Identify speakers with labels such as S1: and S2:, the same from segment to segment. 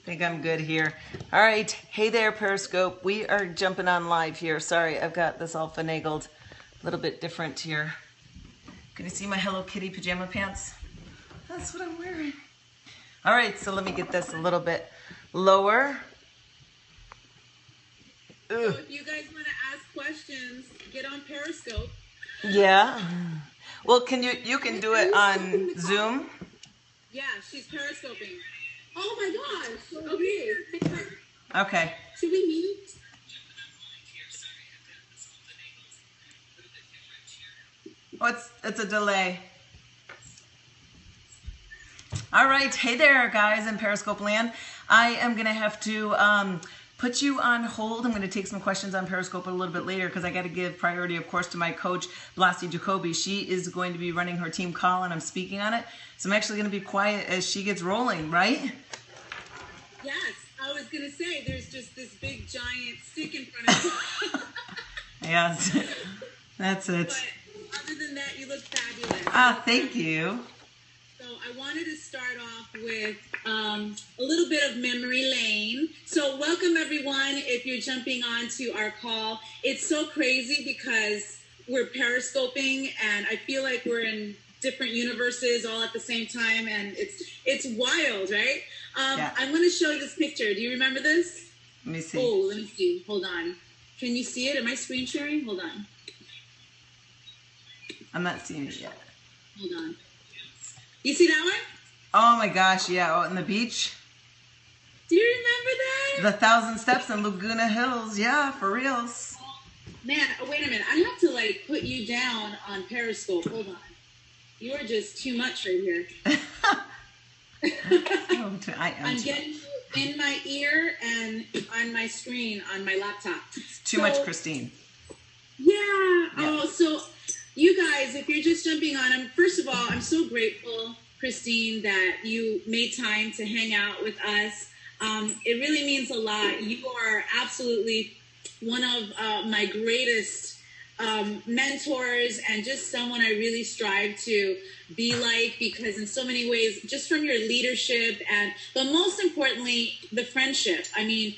S1: think I'm good here. All right. Hey there, Periscope. We are jumping on live here. Sorry, I've got this all finagled. A little bit different here. Can you see my Hello Kitty pajama pants? That's what I'm wearing. All right, so let me get this a little bit lower.
S2: So if you guys want to ask questions, get on Periscope.
S1: Yeah. Well, you can do it on Zoom?
S2: Yeah, she's Periscoping. Oh my gosh. Okay.
S1: Okay.
S2: Should we meet?
S1: Oh, it's a delay. All right. Hey there, guys in Periscope land. I am going to have to put you on hold. I'm going to take some questions on Periscope a little bit later because I got to give priority, of course, to my coach, Blasi Jacoby. She is going to be running her team call, and I'm speaking on it. So I'm actually going to be quiet as she gets rolling, right?
S2: Yes. I was going to say, there's just this big, giant stick in front of you.
S1: Yes. That's it.
S2: But other than that, you look fabulous.
S1: Ah, thank you.
S2: So I wanted to start off with a little bit of memory lane. So welcome everyone if you're jumping on to our call. It's so crazy because we're periscoping and I feel like we're in different universes all at the same time and it's wild, right?
S1: Yeah.
S2: I'm going to show you this picture. Do you remember this?
S1: Let me see.
S2: Oh, let me see. Hold on. Can you see it? Am I screen sharing? Hold on.
S1: I'm not seeing it yet.
S2: Hold on. You see that one?
S1: Oh my gosh, yeah, out on the beach.
S2: Do you remember that?
S1: The 1,000 Steps in Laguna Hills, yeah, for reals.
S2: Man, wait a minute. I have to like put you down on Periscope. Hold on. You are just too much right here. I'm getting you in my ear and on my screen on my laptop.
S1: Too much, Christine.
S2: Yeah. Oh, so you guys, if you're just jumping on, first of all, I'm so grateful, Christine, that you made time to hang out with us. It really means a lot. You are absolutely one of my greatest mentors and just someone I really strive to be like because in so many ways, just from your leadership but most importantly, the friendship. I mean,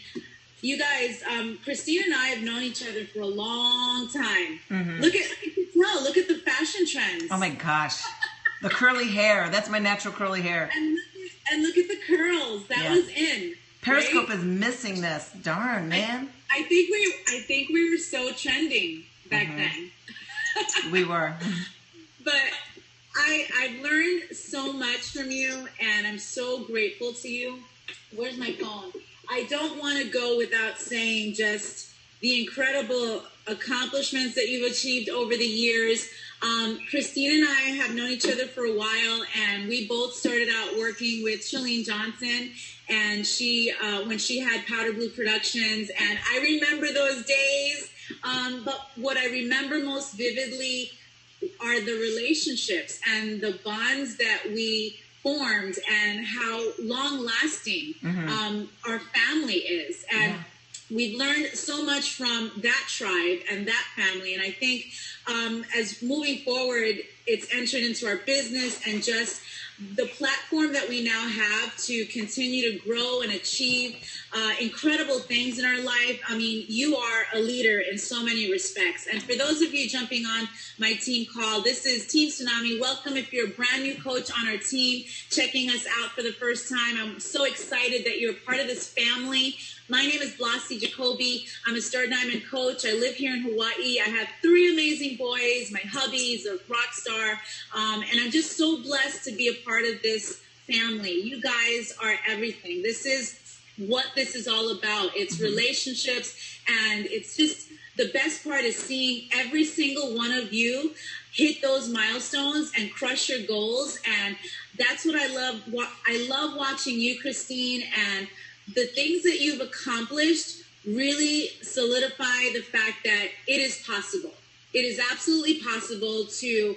S2: you guys, Christine and I have known each other for a long time. Mm-hmm. Look at the fashion trends.
S1: Oh my gosh. The curly hair. That's my natural curly hair.
S2: And look at the curls. That was in.
S1: Periscope
S2: right?
S1: is missing this. Darn, man.
S2: I think we were so trending back then.
S1: We were.
S2: But I've learned so much from you, and I'm so grateful to you. Where's my phone? I don't want to go without saying just the incredible accomplishments that you've achieved over the years. Christine and I have known each other for a while, and we both started out working with Shalene Johnson, and she when she had Powder Blue Productions, and I remember those days. But what I remember most vividly are the relationships and the bonds that we formed and how long-lasting our family is. And we've learned so much from that tribe and that family. And I think as moving forward, it's entered into our business and just the platform that we now have to continue to grow and achieve incredible things in our life. I mean, you are a leader in so many respects. And for those of you jumping on my team call, this is Team Tsunami. Welcome if you're a brand new coach on our team, checking us out for the first time. I'm so excited that you're a part of this family. My name is Blasi Jacoby. I'm a Star Diamond coach. I live here in Hawaii. I have 3 amazing boys. My hubby's a rock star. And I'm just so blessed to be a part of this family. You guys are everything. This is what this is all about. It's relationships. And it's just the best part is seeing every single one of you hit those milestones and crush your goals. And that's what I love. I love watching you, Christine, and the things that you've accomplished really solidify the fact that it is possible. It is absolutely possible to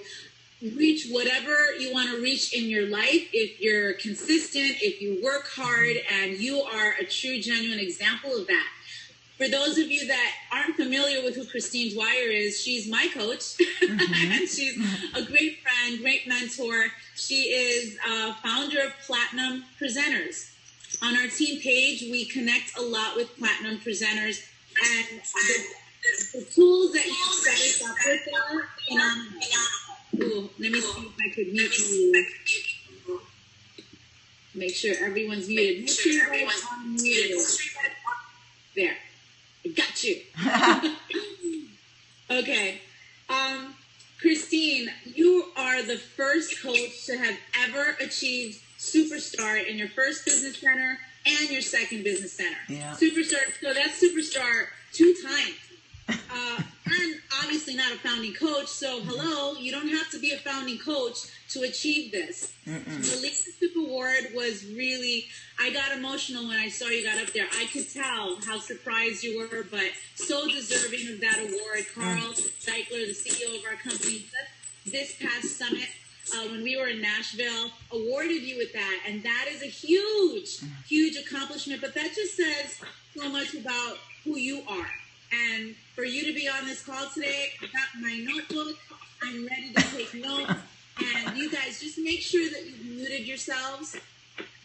S2: reach whatever you want to reach in your life if you're consistent, if you work hard, and you are a true, genuine example of that. For those of you that aren't familiar with who Christine Dwyer is, she's my coach, and she's a great friend, great mentor. She is founder of Platinum Presenters. On our team page, we connect a lot with platinum presenters, and the tools that you set us up with are phenomenal. Ooh, let me see if I could mute you. Make sure everyone's muted. Make sure everyone's muted. There. I got you. Okay. Christine, you are the first coach to have ever achieved superstar in your first business center and your second business center.
S1: Yeah.
S2: Superstar, so that's superstar 2 times. And obviously not a founding coach, so hello, you don't have to be a founding coach to achieve this. The leadership award was really, I got emotional when I saw you got up there. I could tell how surprised you were, but so deserving of that award. Carl Deichler, the CEO of our company, this past summit, when we were in Nashville, awarded you with that, and that is a huge accomplishment, but that just says so much about who you are. And for you to be on this call today, I got my notebook. I'm ready to take notes. And you guys, just make sure that you've muted yourselves.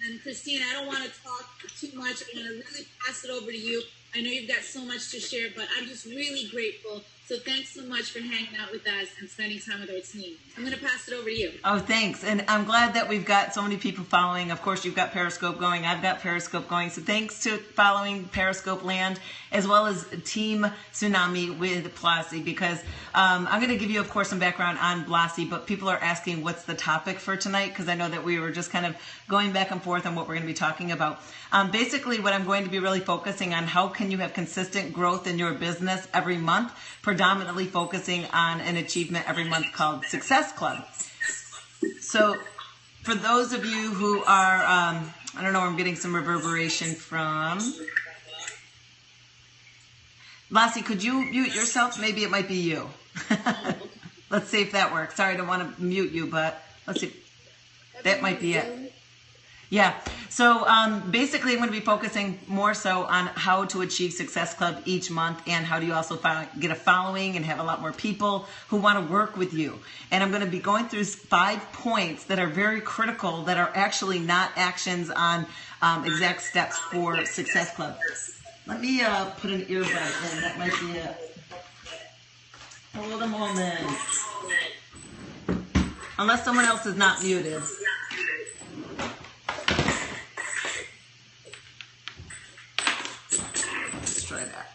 S2: And Christine, I don't want to talk too much. I'm going to really pass it over to you. I know you've got so much to share, but I'm just really grateful. So thanks so much for hanging out with us and spending time with our team. I'm going to pass it over to you.
S1: Oh, thanks. And I'm glad that we've got so many people following. Of course, you've got Periscope going. I've got Periscope going. So thanks to following Periscope Land, as well as Team Tsunami with Blasi, because I'm going to give you, of course, some background on Blasi, but people are asking what's the topic for tonight, because I know that we were just kind of going back and forth on what we're going to be talking about. Basically, what I'm going to be really focusing on, how can you have consistent growth in your business every month, predominantly focusing on an achievement every month called Success Club. So for those of you who are, I don't know, I'm getting some reverberation from. Blasi, could you mute yourself? Maybe it might be you. Let's see if that works. Sorry, I don't want to mute you, but let's see. That might be it. Yeah. So basically, I'm going to be focusing more so on how to achieve Success Club each month, and how do you also get a following and have a lot more people who want to work with you. And I'm going to be going through 5 points that are very critical, that are actually not actions on exact steps for Success Club. Let me put an earbud in. That might be it. Hold a moment. Unless someone else is not muted. Let's try that.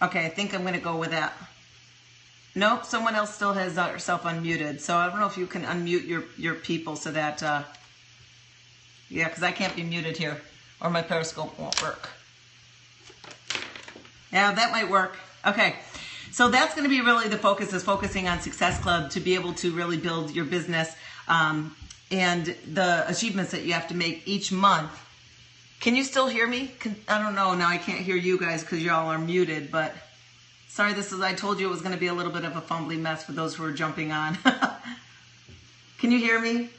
S1: Okay, I think I'm going to go with that. Nope, someone else still has herself unmuted. So I don't know if you can unmute your people so that, yeah, because I can't be muted here, or my Periscope won't work. Yeah, that might work. Okay, so that's going to be really the focus, is focusing on Success Club to be able to really build your business and the achievements that you have to make each month. Can you still hear me? I don't know. Now I can't hear you guys because y'all are muted, but sorry, I told you it was going to be a little bit of a fumbly mess for those who are jumping on. Can you hear me?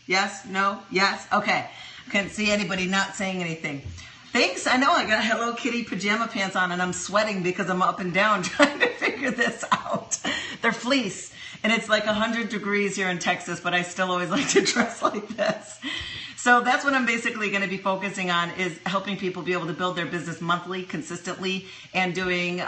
S1: Yes? No? Yes? Okay. I can't see anybody not saying anything. Thanks. I know I got Hello Kitty pajama pants on and I'm sweating because I'm up and down trying to figure this out. They're fleece. And it's like 100 degrees here in Texas, but I still always like to dress like this. So that's what I'm basically going to be focusing on, is helping people be able to build their business monthly, consistently, and doing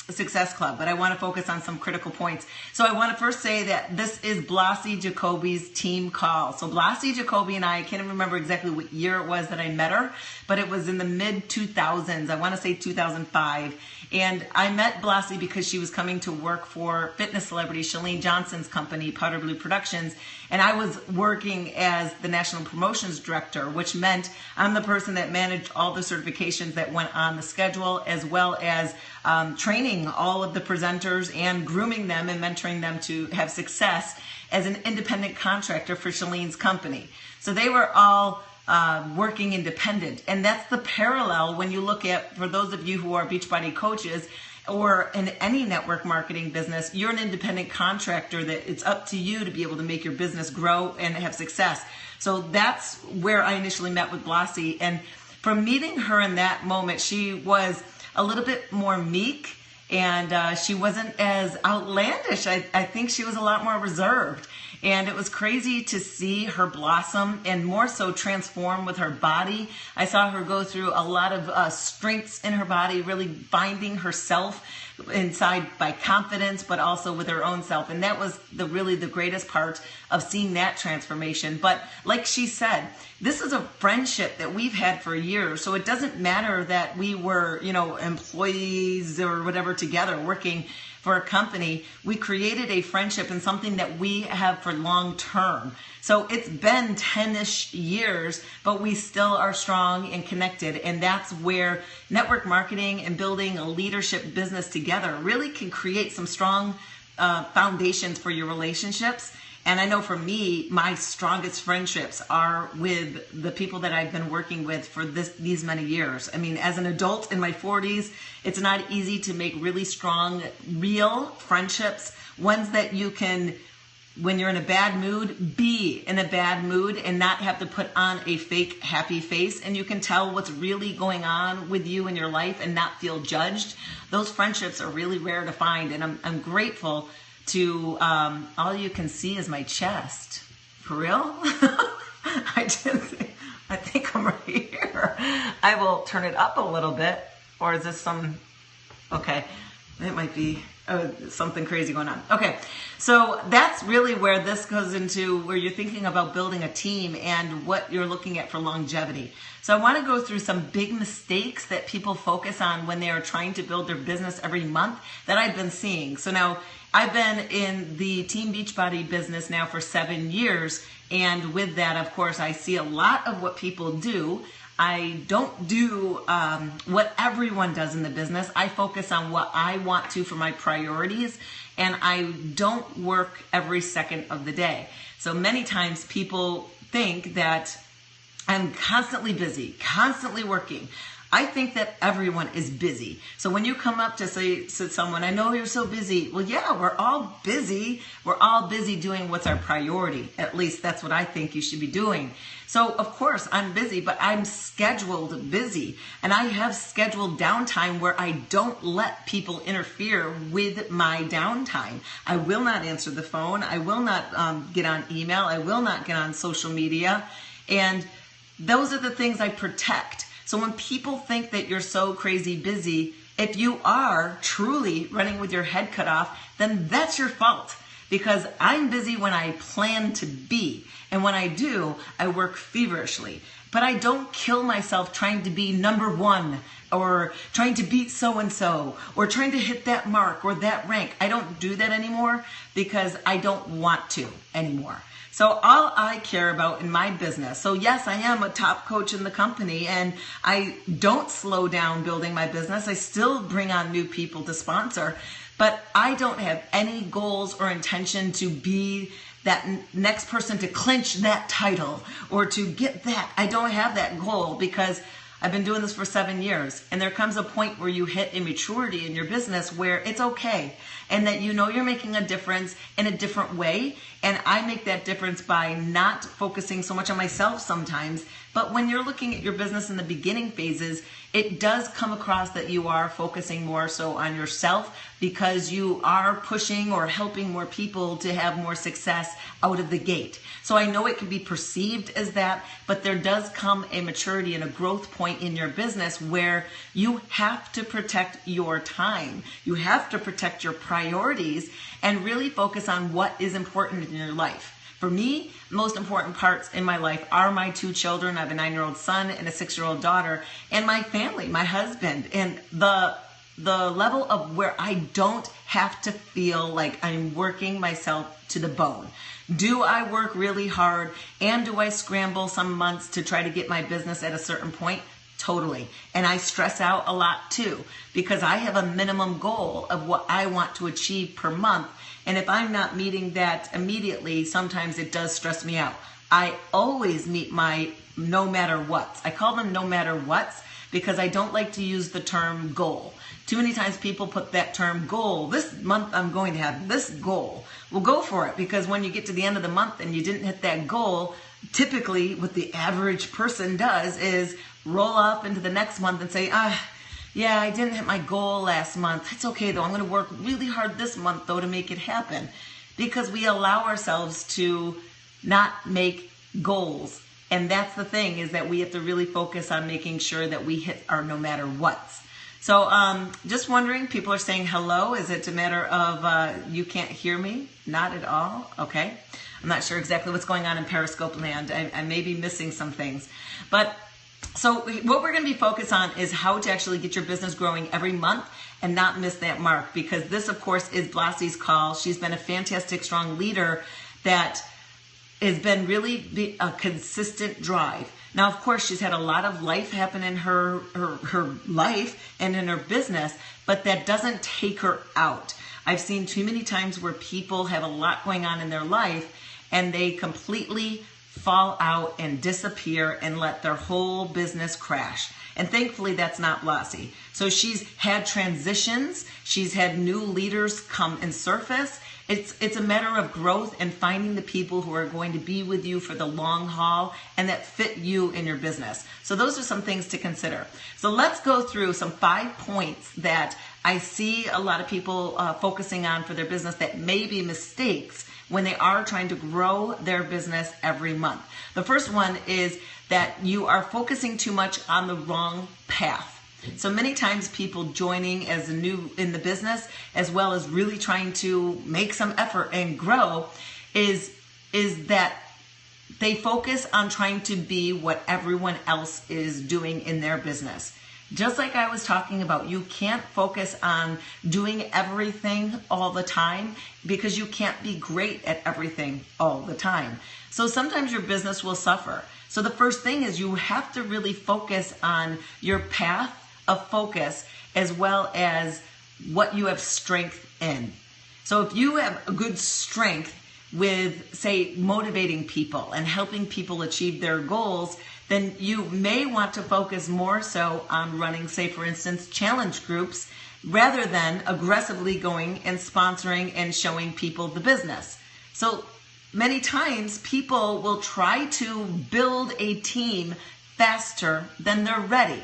S1: Success Club. But I want to focus on some critical points. So I want to first say that this is Blasi Jacoby's team call. So Blasi Jacoby and I can't even remember exactly what year it was that I met her, but it was in the mid-2000s. I want to say 2005. And I met Blasi because she was coming to work for fitness celebrity Chalene Johnson's company, Powder Blue Productions. And I was working as the national promotions director, which meant I'm the person that managed all the certifications that went on the schedule, as well as training all of the presenters and grooming them and mentoring them to have success as an independent contractor for Chalene's company. So they were all working independent. And that's the parallel when you look at, for those of you who are Beachbody coaches or in any network marketing business, you're an independent contractor that it's up to you to be able to make your business grow and have success. So that's where I initially met with Blasi. And from meeting her in that moment, she was a little bit more meek And she wasn't as outlandish. I think she was a lot more reserved. And it was crazy to see her blossom and more so transform with her body. I saw her go through a lot of strengths in her body, really finding herself inside by confidence, but also with her own self. And that was really the greatest part of seeing that transformation. But like she said, this is a friendship that we've had for years. So it doesn't matter that we were, employees or whatever together working for a company. We created a friendship and something that we have for long term. So it's been 10-ish years, but we still are strong and connected. And that's where network marketing and building a leadership business together really can create some strong foundations for your relationships. And I know for me, my strongest friendships are with the people that I've been working with for these many years. I mean, as an adult in my 40s, it's not easy to make really strong, real friendships, ones that you can, when you're in a bad mood, be in a bad mood and not have to put on a fake happy face. And you can tell what's really going on with you in your life and not feel judged. Those friendships are really rare to find. And I'm grateful to, all you can see is my chest. For real? I think I'm right here. I will turn it up a little bit. Or is this okay, it might be something crazy going on. Okay, so that's really where this goes into where you're thinking about building a team and what you're looking at for longevity. So I want to go through some big mistakes that people focus on when they are trying to build their business every month that I've been seeing. So now I've been in the Team Beachbody business now for 7 years. And with that, of course, I see a lot of what people do. I don't do what everyone does in the business. I focus on what I want to for my priorities, and I don't work every second of the day. So many times people think that I'm constantly busy, constantly working. I think that everyone is busy. So when you come up to say to someone, I know you're so busy. Well, yeah, we're all busy. We're all busy doing what's our priority. At least that's what I think you should be doing. So of course I'm busy, but I'm scheduled busy. And I have scheduled downtime where I don't let people interfere with my downtime. I will not answer the phone. I will not get on email. I will not get on social media. And those are the things I protect. So when people think that you're so crazy busy, if you are truly running with your head cut off, then that's your fault. Because I'm busy when I plan to be. And when I do, I work feverishly. But I don't kill myself trying to be number one or trying to beat so-and-so or trying to hit that mark or that rank. I don't do that anymore because I don't want to anymore. So all I care about in my business, so yes, I am a top coach in the company and I don't slow down building my business. I still bring on new people to sponsor, but I don't have any goals or intention to be that next person to clinch that title or to get that. I don't have that goal because I've been doing this for 7 years, and there comes a point where you hit immaturity in your business where it's okay and that you know you're making a difference in a different way. And I make that difference by not focusing so much on myself sometimes. But when you're looking at your business in the beginning phases, it does come across that you are focusing more so on yourself because you are pushing or helping more people to have more success out of the gate. So I know it can be perceived as that, but there does come a maturity and a growth point in your business where you have to protect your time. You have to protect your priorities and really focus on what is important in your life. For me, the most important parts in my life are my 2 children. I have a 9-year-old son and a 6-year-old daughter, and my family, my husband, and the level of where I don't have to feel like I'm working myself to the bone. Do I work really hard and do I scramble some months to try to get my business at a certain point? Totally. And I stress out a lot too because I have a minimum goal of what I want to achieve per month. And if I'm not meeting that immediately, sometimes it does stress me out. I always meet my no matter what's. I call them no matter what's because I don't like to use the term goal. Too many times people put that term goal. This month I'm going to have this goal. Well, go for it because when you get to the end of the month and you didn't hit that goal, typically what the average person does is roll off into the next month and say, Yeah, I didn't hit my goal last month. It's okay though. I'm going to work really hard this month though to make it happen. Because we allow ourselves to not make goals. And that's the thing, is that we have to really focus on making sure that we hit our no matter what's. So just wondering, people are saying hello. Is it a matter of you can't hear me? Not at all. Okay. I'm not sure exactly what's going on in Periscope land. I may be missing some things. But so what we're going to be focused on is how to actually get your business growing every month and not miss that mark, because this, of course, is Blassie's call. She's been a fantastic, strong leader that has been really a consistent drive. Now, of course, she's had a lot of life happen in her life and in her business, but that doesn't take her out. I've seen too many times where people have a lot going on in their life and they completely fall out and disappear and let their whole business crash. And thankfully, that's not Blassie. So she's had transitions. She's had new leaders come and surface. It's a matter of growth and finding the people who are going to be with you for the long haul and that fit you in your business. So those are some things to consider. So let's go through some 5 points that I see a lot of people focusing on for their business that may be mistakes when they are trying to grow their business every month. The first one is that you are focusing too much on the wrong path. So many times people joining as new in the business, as well as really trying to make some effort and grow, is that they focus on trying to be what everyone else is doing in their business. Just like I was talking about, you can't focus on doing everything all the time because you can't be great at everything all the time. So sometimes your business will suffer. So the first thing is you have to really focus on your path of focus as well as what you have strength in. So if you have a good strength with, say, motivating people and helping people achieve their goals, then you may want to focus more so on running, say, for instance, challenge groups rather than aggressively going and sponsoring and showing people the business. So many times people will try to build a team faster than they're ready.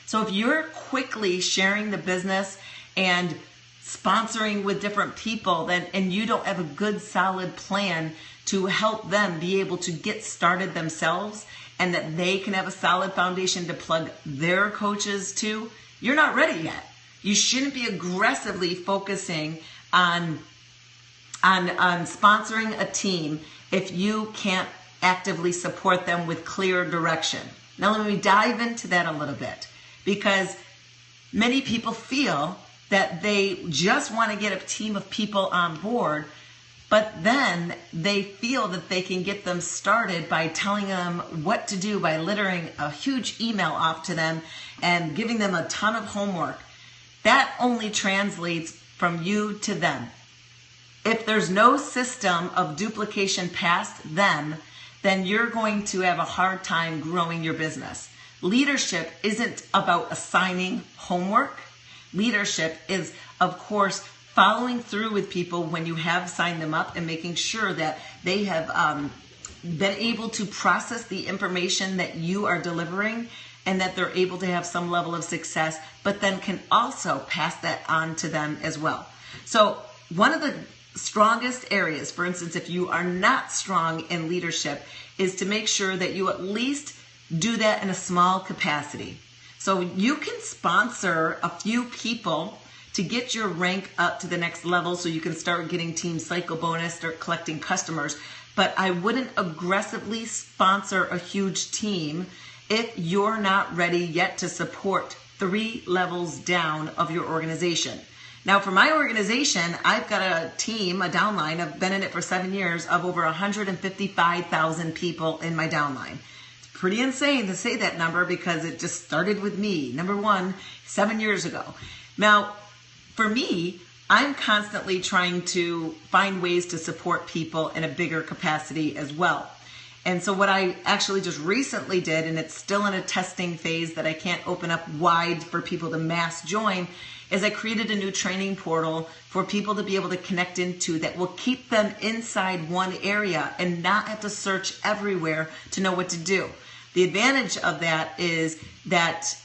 S1: So if you're quickly sharing the business and sponsoring with different people, then and you don't have a good solid plan to help them be able to get started themselves and that they can have a solid foundation to plug their coaches to, you're not ready yet. You shouldn't be aggressively focusing on sponsoring a team if you can't actively support them with clear direction. Now let me dive into that a little bit, because many people feel that they just want to get a team of people on board, but then they feel that they can get them started by telling them what to do, by littering a huge email off to them and giving them a ton of homework. That only translates from you to them. If there's no system of duplication past them, then you're going to have a hard time growing your business. Leadership isn't about assigning homework. Leadership is, of course, following through with people when you have signed them up and making sure that they have been able to process the information that you are delivering and that they're able to have some level of success, but then can also pass that on to them as well. So one of the strongest areas, for instance, if you are not strong in leadership, is to make sure that you at least do that in a small capacity. So you can sponsor a few people to get your rank up to the next level so you can start getting team cycle bonus, start collecting customers. But I wouldn't aggressively sponsor a huge team if you're not ready yet to support 3 levels down of your organization. Now, for my organization, I've got a team, a downline, I've been in it for 7 years, of over 155,000 people in my downline. It's pretty insane to say that number because it just started with me, number one, 7 years ago. Now, for me, I'm constantly trying to find ways to support people in a bigger capacity as well. And so what I actually just recently did, and it's still in a testing phase that I can't open up wide for people to mass join, is I created a new training portal for people to be able to connect into that will keep them inside one area and not have to search everywhere to know what to do. The advantage of that is that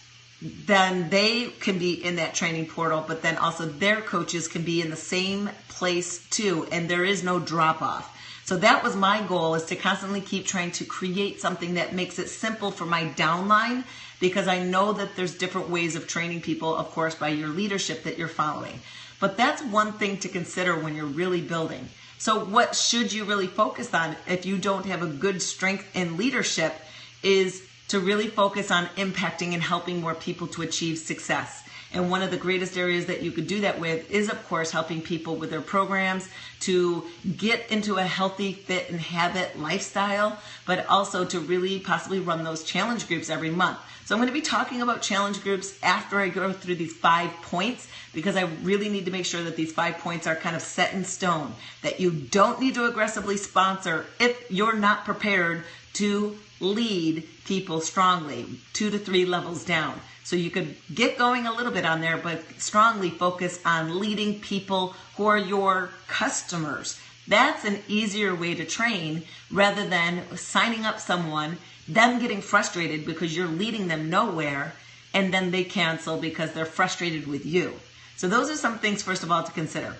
S1: then they can be in that training portal, but then also their coaches can be in the same place too, and there is no drop off. So that was my goal, is to constantly keep trying to create something that makes it simple for my downline, because I know that there's different ways of training people, of course, by your leadership that you're following. But that's one thing to consider when you're really building. So what should you really focus on if you don't have a good strength in leadership, is to really focus on impacting and helping more people to achieve success. And one of the greatest areas that you could do that with is, of course, helping people with their programs to get into a healthy, fit, and habit lifestyle, but also to really possibly run those challenge groups every month. So I'm going to be talking about challenge groups after I go through these 5 points, because I really need to make sure that these 5 points are kind of set in stone, that you don't need to aggressively sponsor if you're not prepared to lead people strongly 2 to 3 levels down. So you could get going a little bit on there, but strongly focus on leading people who are your customers. That's an easier way to train, rather than signing up someone, them getting frustrated because you're leading them nowhere, and then they cancel because they're frustrated with you. So those are some things, first of all, to consider.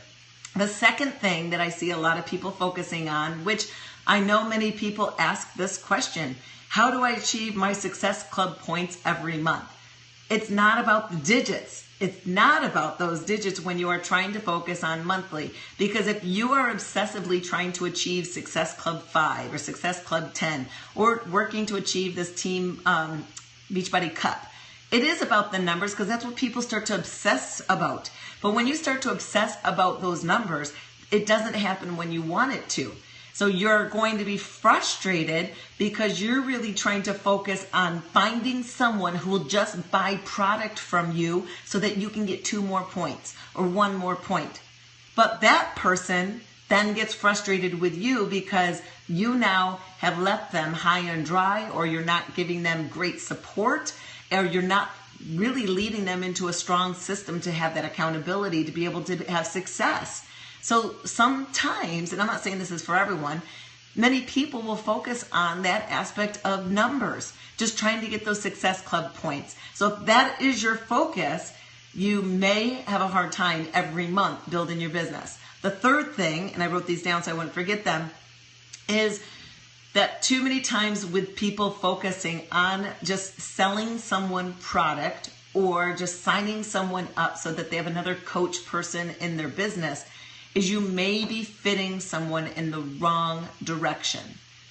S1: The second thing that I see a lot of people focusing on, which I know many people ask this question: how do I achieve my Success Club points every month? It's not about the digits. It's not about those digits when you are trying to focus on monthly. Because if you are obsessively trying to achieve Success Club 5 or Success Club 10, or working to achieve this Team Beachbody Cup, it is about the numbers, because that's what people start to obsess about. But when you start to obsess about those numbers, it doesn't happen when you want it to. So you're going to be frustrated because you're really trying to focus on finding someone who will just buy product from you so that you can get 2 more points or 1 more point. But that person then gets frustrated with you because you now have left them high and dry, or you're not giving them great support, or you're not really leading them into a strong system to have that accountability to be able to have success. So sometimes, and I'm not saying this is for everyone, many people will focus on that aspect of numbers, just trying to get those Success Club points. So if that is your focus, you may have a hard time every month building your business. The third thing, and I wrote these down so I wouldn't forget them, is that too many times with people focusing on just selling someone product, or just signing someone up so that they have another coach person in their business, is you may be fitting someone in the wrong direction.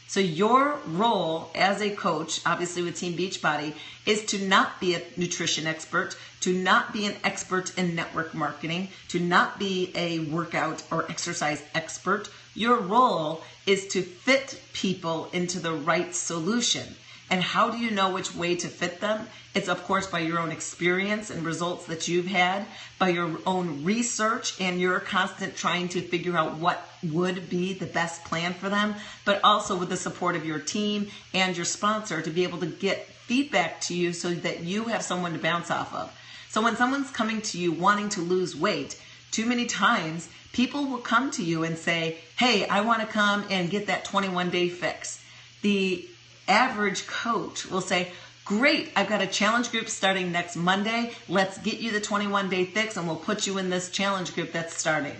S1: So your role as a coach, obviously with Team Beachbody, is to not be a nutrition expert, to not be an expert in network marketing, to not be a workout or exercise expert. Your role is to fit people into the right solution. And how do you know which way to fit them? It's, of course, by your own experience and results that you've had, by your own research and your constant trying to figure out what would be the best plan for them, but also with the support of your team and your sponsor to be able to get feedback to you so that you have someone to bounce off of. So when someone's coming to you wanting to lose weight, too many times people will come to you and say, hey, I want to come and get that 21-day fix. The average coach will say, great, I've got a challenge group starting next Monday. Let's get you the 21-day fix and we'll put you in this challenge group that's starting.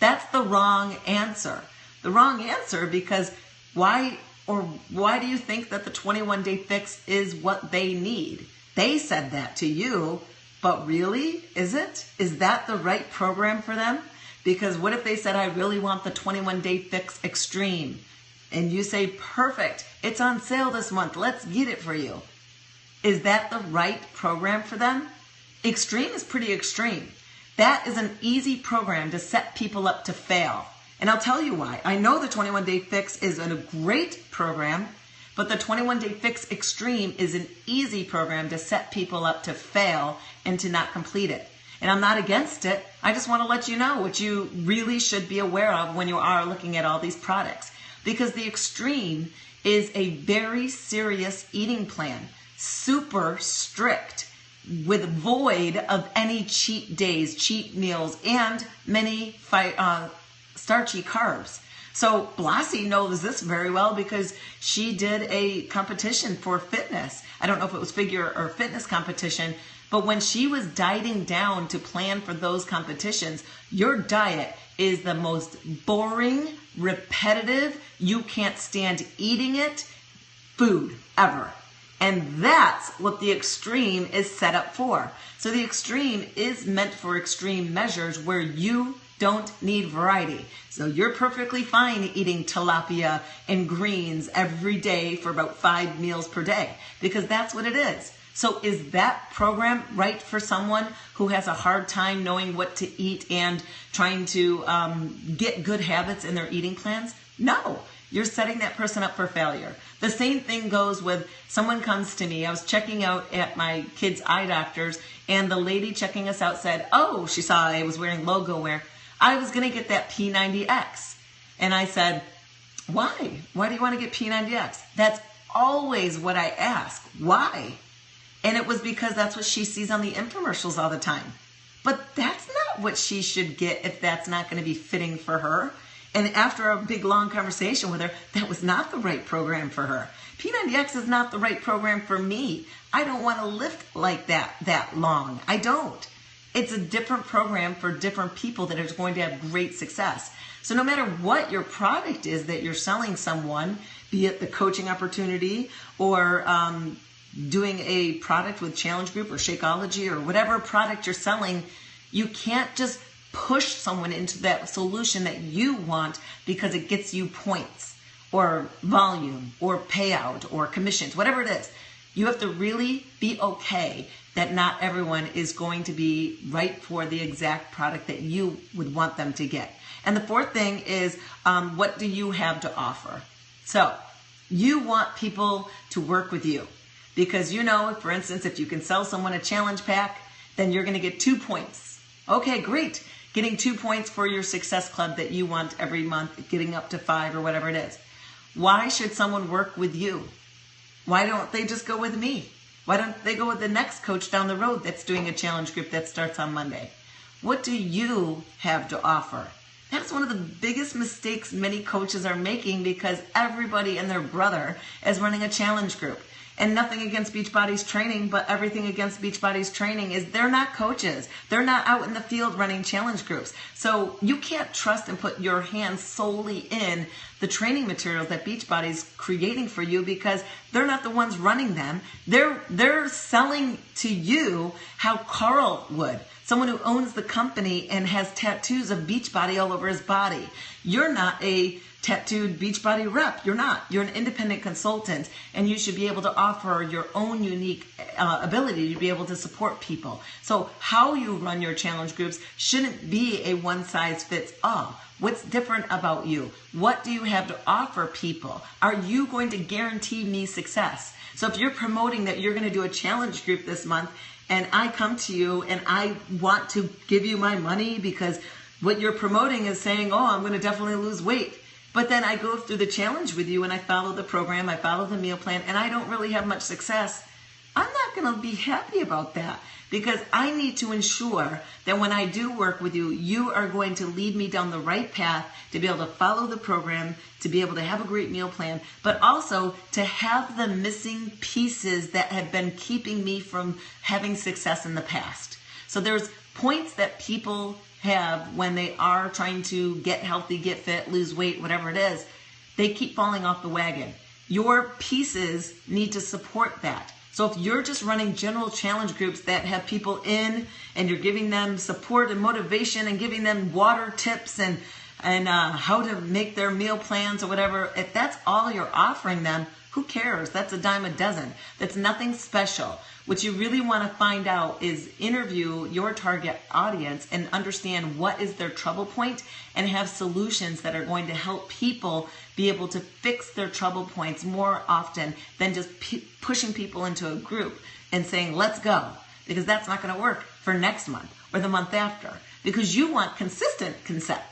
S1: That's the wrong answer. The wrong answer, because why do you think that the 21-day fix is what they need? They said that to you, but really, is it? Is that the right program for them? Because what if they said, I really want the 21-day fix extreme? And you say, perfect, it's on sale this month, let's get it for you. Is that the right program for them? Extreme is pretty extreme. That is an easy program to set people up to fail. And I'll tell you why. I know the 21-day fix is a great program, but the 21-day fix extreme is an easy program to set people up to fail and to not complete it. And I'm not against it. I just want to let you know what you really should be aware of when you are looking at all these products. Because the extreme is a very serious eating plan, super strict, with void of any cheat days, cheat meals, and many starchy carbs. So Blassie knows this very well because she did a competition for fitness. I don't know if it was figure or fitness competition, But when she was dieting down to plan for those competitions, your diet is the most boring, repetitive, you can't stand eating it food ever. And that's what the extreme is set up for. So the extreme is meant for extreme measures where you don't need variety. So you're perfectly fine eating tilapia and greens every day for about 5 meals per day, because that's what it is. So is that program right for someone who has a hard time knowing what to eat and trying to get good habits in their eating plans? No. You're setting that person up for failure. The same thing goes with someone comes to me. I was checking out at my kids' eye doctors, and the lady checking us out said, oh, she saw I was wearing logo wear. I was going to get that P90X. And I said, why? Why do you want to get P90X? That's always what I ask. Why? And it was because that's what she sees on the infomercials all the time. But that's not what she should get if that's not going to be fitting for her. And after a big, long conversation with her, that was not the right program for her. P90X is not the right program for me. I don't want to lift like that long. I don't. It's a different program for different people that is going to have great success. So no matter what your product is that you're selling someone, be it the coaching opportunity or doing a product with Challenge Group or Shakeology or whatever product you're selling, you can't just push someone into that solution that you want because it gets you points or volume or payout or commissions, whatever it is. You have to really be okay that not everyone is going to be right for the exact product that you would want them to get. And the fourth thing is, what do you have to offer? So you want people to work with you because you know, for instance, if you can sell someone a challenge pack, then you're going to get 2 points. Okay, great. Getting 2 points for your success club that you want every month, getting up to 5 or whatever it is. Why should someone work with you? Why don't they just go with me? Why don't they go with the next coach down the road that's doing a challenge group that starts on Monday? What do you have to offer? That's one of the biggest mistakes many coaches are making because everybody and their brother is running a challenge group. And nothing against Beachbody's training, but everything against Beachbody's training is they're not coaches. They're not out in the field running challenge groups. So you can't trust and put your hands solely in the training materials that Beachbody's creating for you because they're not the ones running them. They're selling to you how Carl would. Someone who owns the company and has tattoos of Beachbody all over his body. You're not a tattooed Beachbody rep. You're not. You're an independent consultant, and you should be able to offer your own unique ability to be able to support people. So how you run your challenge groups shouldn't be a one-size-fits-all. What's different about you? What do you have to offer people? Are you going to guarantee me success? So if you're promoting that you're going to do a challenge group this month, and I come to you and I want to give you my money because what you're promoting is saying, oh, I'm going to definitely lose weight. But then I go through the challenge with you and I follow the program, I follow the meal plan, and I don't really have much success. I'm not going to be happy about that because I need to ensure that when I do work with you, you are going to lead me down the right path to be able to follow the program, to be able to have a great meal plan, but also to have the missing pieces that have been keeping me from having success in the past. So there's points that people have when they are trying to get healthy, get fit, lose weight, whatever it is. They keep falling off the wagon. Your pieces need to support that. So if you're just running general challenge groups that have people in and you're giving them support and motivation and giving them water tips and how to make their meal plans or whatever, if that's all you're offering them, who cares? That's a dime a dozen. That's nothing special. What you really want to find out is interview your target audience and understand what is their trouble point and have solutions that are going to help people be able to fix their trouble points more often than just pushing people into a group and saying, let's go, because that's not going to work for next month or the month after, because you want consistent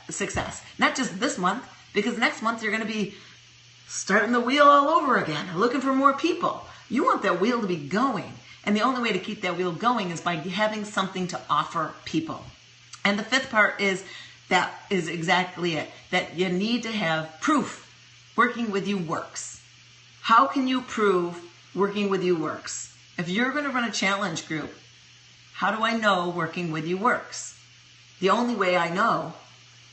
S1: success, not just this month, because next month you're going to be starting the wheel all over again, looking for more people. You want that wheel to be going. And the only way to keep that wheel going is by having something to offer people. And the fifth part is, that is exactly it, that you need to have proof working with you works. How can you prove working with you works? If you're going to run a challenge group, How do I know working with you works? The only way I know,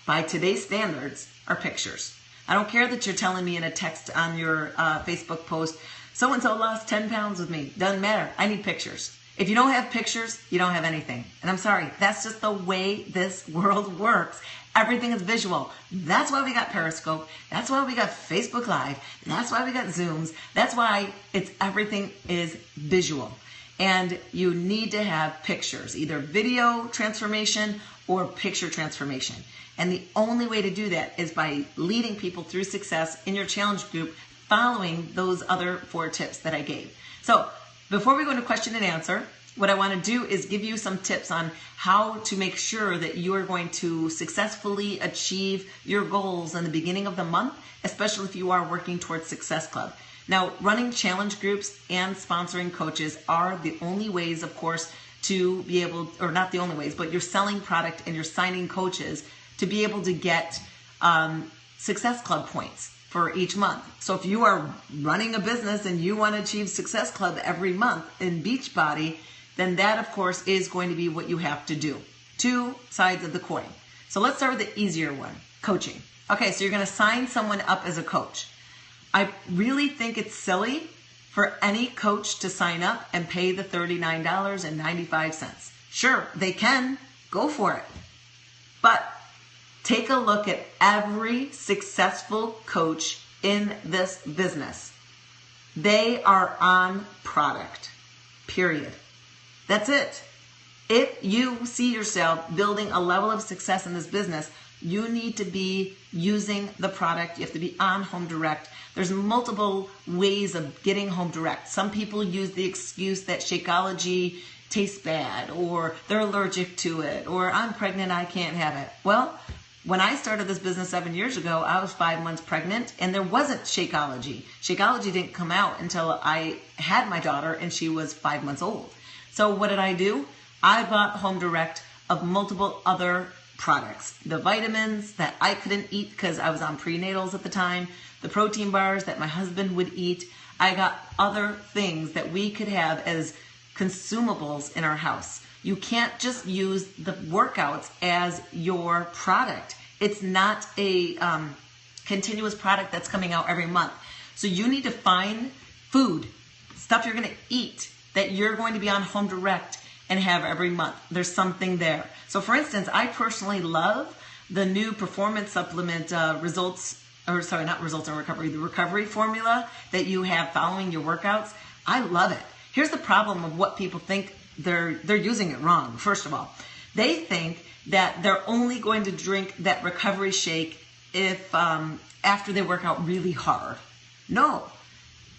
S1: by today's standards, are pictures. I don't care that you're telling me in a text on your Facebook post, so-and-so lost 10 pounds with me. Doesn't matter. I need pictures. If you don't have pictures, you don't have anything. And I'm sorry, that's just the way this world works. Everything is visual. That's why we got Periscope. That's why we got Facebook Live. That's why we got Zooms. That's why everything is visual. And you need to have pictures, either video transformation or picture transformation. And the only way to do that is by leading people through success in your challenge group, following those other 4 tips that I gave. So before we go into question and answer, what I want to do is give you some tips on how to make sure that you are going to successfully achieve your goals in the beginning of the month, especially if you are working towards Success Club. Now, running challenge groups and sponsoring coaches are the only ways, of course, to be able, or not the only ways, but you're selling product and you're signing coaches to be able to get Success Club points for each month. So if you are running a business and you want to achieve Success Club every month in Beachbody, then that, of course, is going to be what you have to do. 2 sides of the coin. So let's start with the easier one, coaching. Okay, so you're going to sign someone up as a coach. I really think it's silly for any coach to sign up and pay the $39.95. Sure, they can. Go for it. But take a look at every successful coach in this business. They are on product, period. That's it. If you see yourself building a level of success in this business, you need to be using the product. You have to be on Home Direct. There's multiple ways of getting Home Direct. Some people use the excuse that Shakeology tastes bad, or they're allergic to it, or I'm pregnant, I can't have it. Well, when I started this business 7 years ago, I was 5 months pregnant and there wasn't Shakeology. Shakeology didn't come out until I had my daughter and she was 5 months old. So what did I do? I bought Home Direct of multiple other products. The vitamins that I couldn't eat because I was on prenatals at the time, the protein bars that my husband would eat. I got other things that we could have as consumables in our house. You can't just use the workouts as your product. It's not a continuous product that's coming out every month. So you need to find food, stuff you're going to eat that you're going to be on Home Direct and have every month. There's something there. So for instance, I personally love the new performance supplement the recovery formula that you have following your workouts. I love it. Here's the problem of what people think. They're using it wrong. First of all, they think that they're only going to drink that recovery shake if after they work out really hard. No,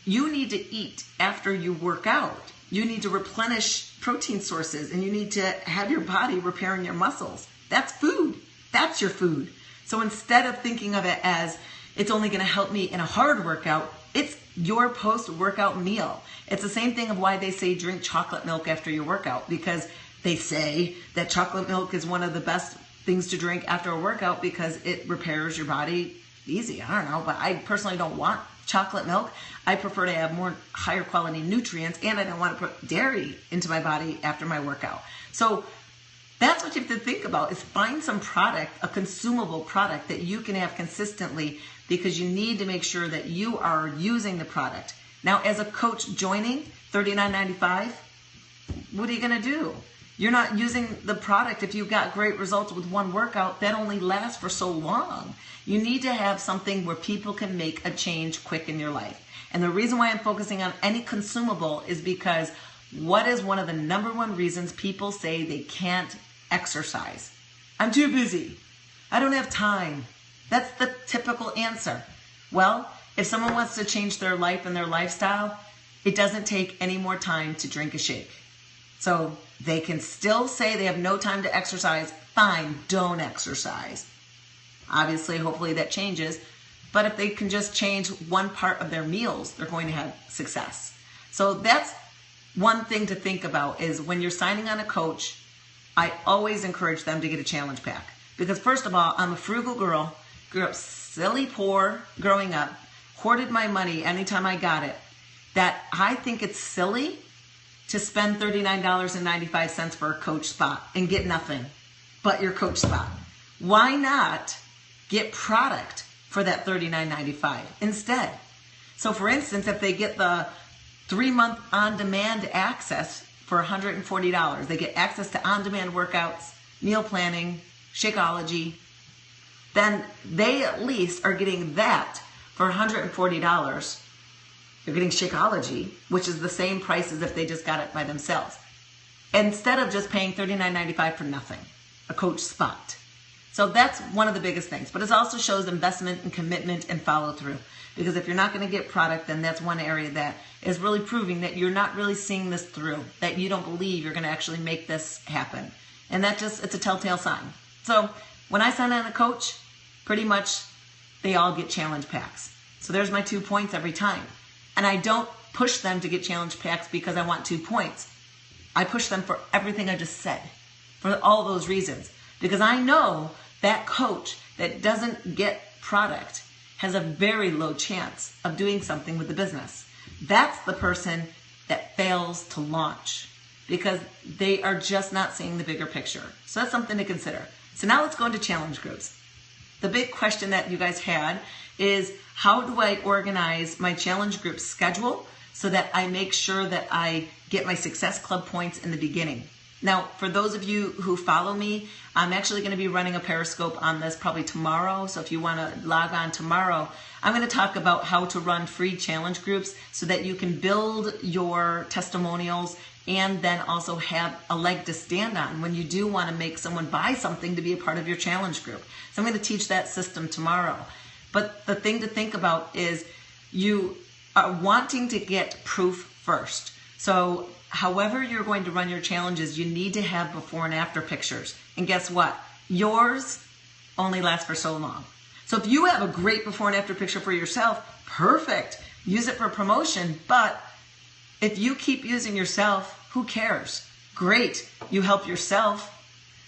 S1: you need to eat after you work out. You need to replenish protein sources and you need to have your body repairing your muscles. That's food. That's your food. So instead of thinking of it as it's only going to help me in a hard workout, it's your post-workout meal. It's the same thing of why they say drink chocolate milk after your workout, because they say that chocolate milk is one of the best things to drink after a workout because it repairs your body easy. I don't know, but I personally don't want chocolate milk. I prefer to have more higher quality nutrients, and I don't want to put dairy into my body after my workout. So that's what you have to think about, is find some product, a consumable product that you can have consistently, because you need to make sure that you are using the product. Now, as a coach joining, $39.95, what are you going to do? You're not using the product. If you've got great results with one workout, that only lasts for so long. You need to have something where people can make a change quick in your life. And the reason why I'm focusing on any consumable is because what is one of the number one reasons people say they can't exercise? I'm too busy. I don't have time. That's the typical answer. Well, if someone wants to change their life and their lifestyle, it doesn't take any more time to drink a shake. So they can still say they have no time to exercise. Fine, don't exercise. Obviously, hopefully that changes. But if they can just change one part of their meals, they're going to have success. So that's one thing to think about, is when you're signing on a coach, I always encourage them to get a challenge pack. Because first of all, I'm a frugal girl, grew up silly poor growing up, hoarded my money anytime I got it, that I think it's silly to spend $39.95 for a coach spot and get nothing but your coach spot? Why not get product for that $39.95 instead? So for instance, if they get the 3-month on-demand access for $140, they get access to on-demand workouts, meal planning, Shakeology, then they at least are getting that for $140. They're getting Shakeology, which is the same price as if they just got it by themselves, instead of just paying $39.95 for nothing, a coach spot. So that's one of the biggest things. But it also shows investment and commitment and follow through. Because if you're not going to get product, then that's one area that is really proving that you're not really seeing this through, that you don't believe you're going to actually make this happen. And that just, it's a telltale sign. So when I sign on a coach, pretty much they all get challenge packs. So there's my 2 points every time. And I don't push them to get challenge packs because I want 2 points. I push them for everything I just said, for all those reasons. Because I know that coach that doesn't get product has a very low chance of doing something with the business. That's the person that fails to launch because they are just not seeing the bigger picture. So that's something to consider. So now let's go into challenge groups. The big question that you guys had is, how do I organize my challenge group schedule so that I make sure that I get my Success Club points in the beginning? Now, for those of you who follow me, I'm actually going to be running a Periscope on this probably tomorrow. So if you want to log on tomorrow, I'm going to talk about how to run free challenge groups so that you can build your testimonials and then also have a leg to stand on when you do want to make someone buy something to be a part of your challenge group. So I'm going to teach that system tomorrow. But the thing to think about is you are wanting to get proof first. So however you're going to run your challenges, you need to have before and after pictures. And guess what? Yours only lasts for so long. So if you have a great before and after picture for yourself, perfect. Use it for promotion. But if you keep using yourself, who cares? Great. You help yourself.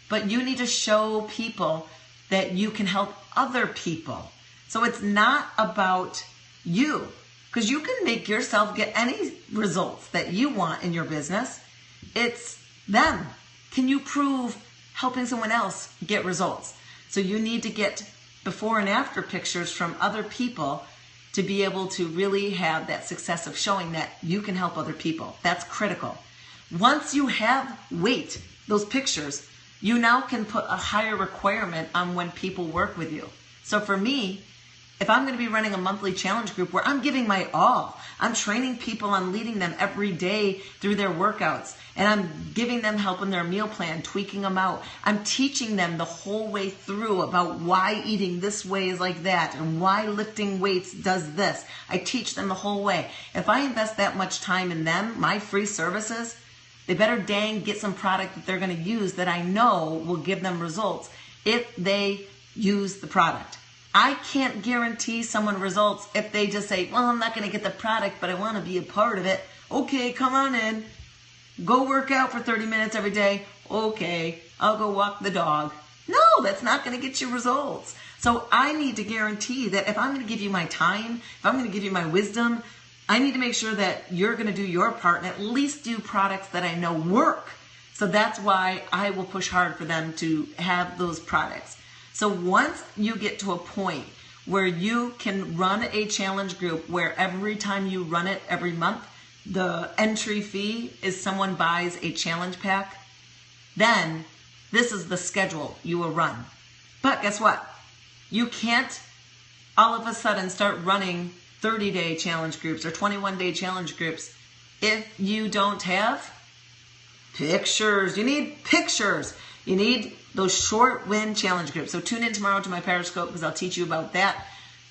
S1: But you need to show people that you can help other people. So it's not about you. Because you can make yourself get any results that you want in your business. It's them. Can you prove helping someone else get results? So you need to get before and after pictures from other people to be able to really have that success of showing that you can help other people. That's critical. Once you have those pictures, you now can put a higher requirement on when people work with you. So for me, if I'm going to be running a monthly challenge group where I'm giving my all, I'm training people, I'm leading them every day through their workouts, and I'm giving them help in their meal plan, tweaking them out. I'm teaching them the whole way through about why eating this way is like that and why lifting weights does this. I teach them the whole way. If I invest that much time in them, my free services, they better dang get some product that they're going to use that I know will give them results if they use the product. I can't guarantee someone results if they just say, well, I'm not going to get the product, but I want to be a part of it. Okay, come on in. Go work out for 30 minutes every day. Okay, I'll go walk the dog. No, that's not going to get you results. So I need to guarantee that if I'm going to give you my time, if I'm going to give you my wisdom, I need to make sure that you're going to do your part and at least do products that I know work. So that's why I will push hard for them to have those products. So once you get to a point where you can run a challenge group where every time you run it every month, the entry fee is someone buys a challenge pack, then this is the schedule you will run. But guess what? You can't all of a sudden start running 30-day challenge groups or 21-day challenge groups if you don't have pictures. You need pictures. You need those short win challenge groups. So tune in tomorrow to my Periscope because I'll teach you about that.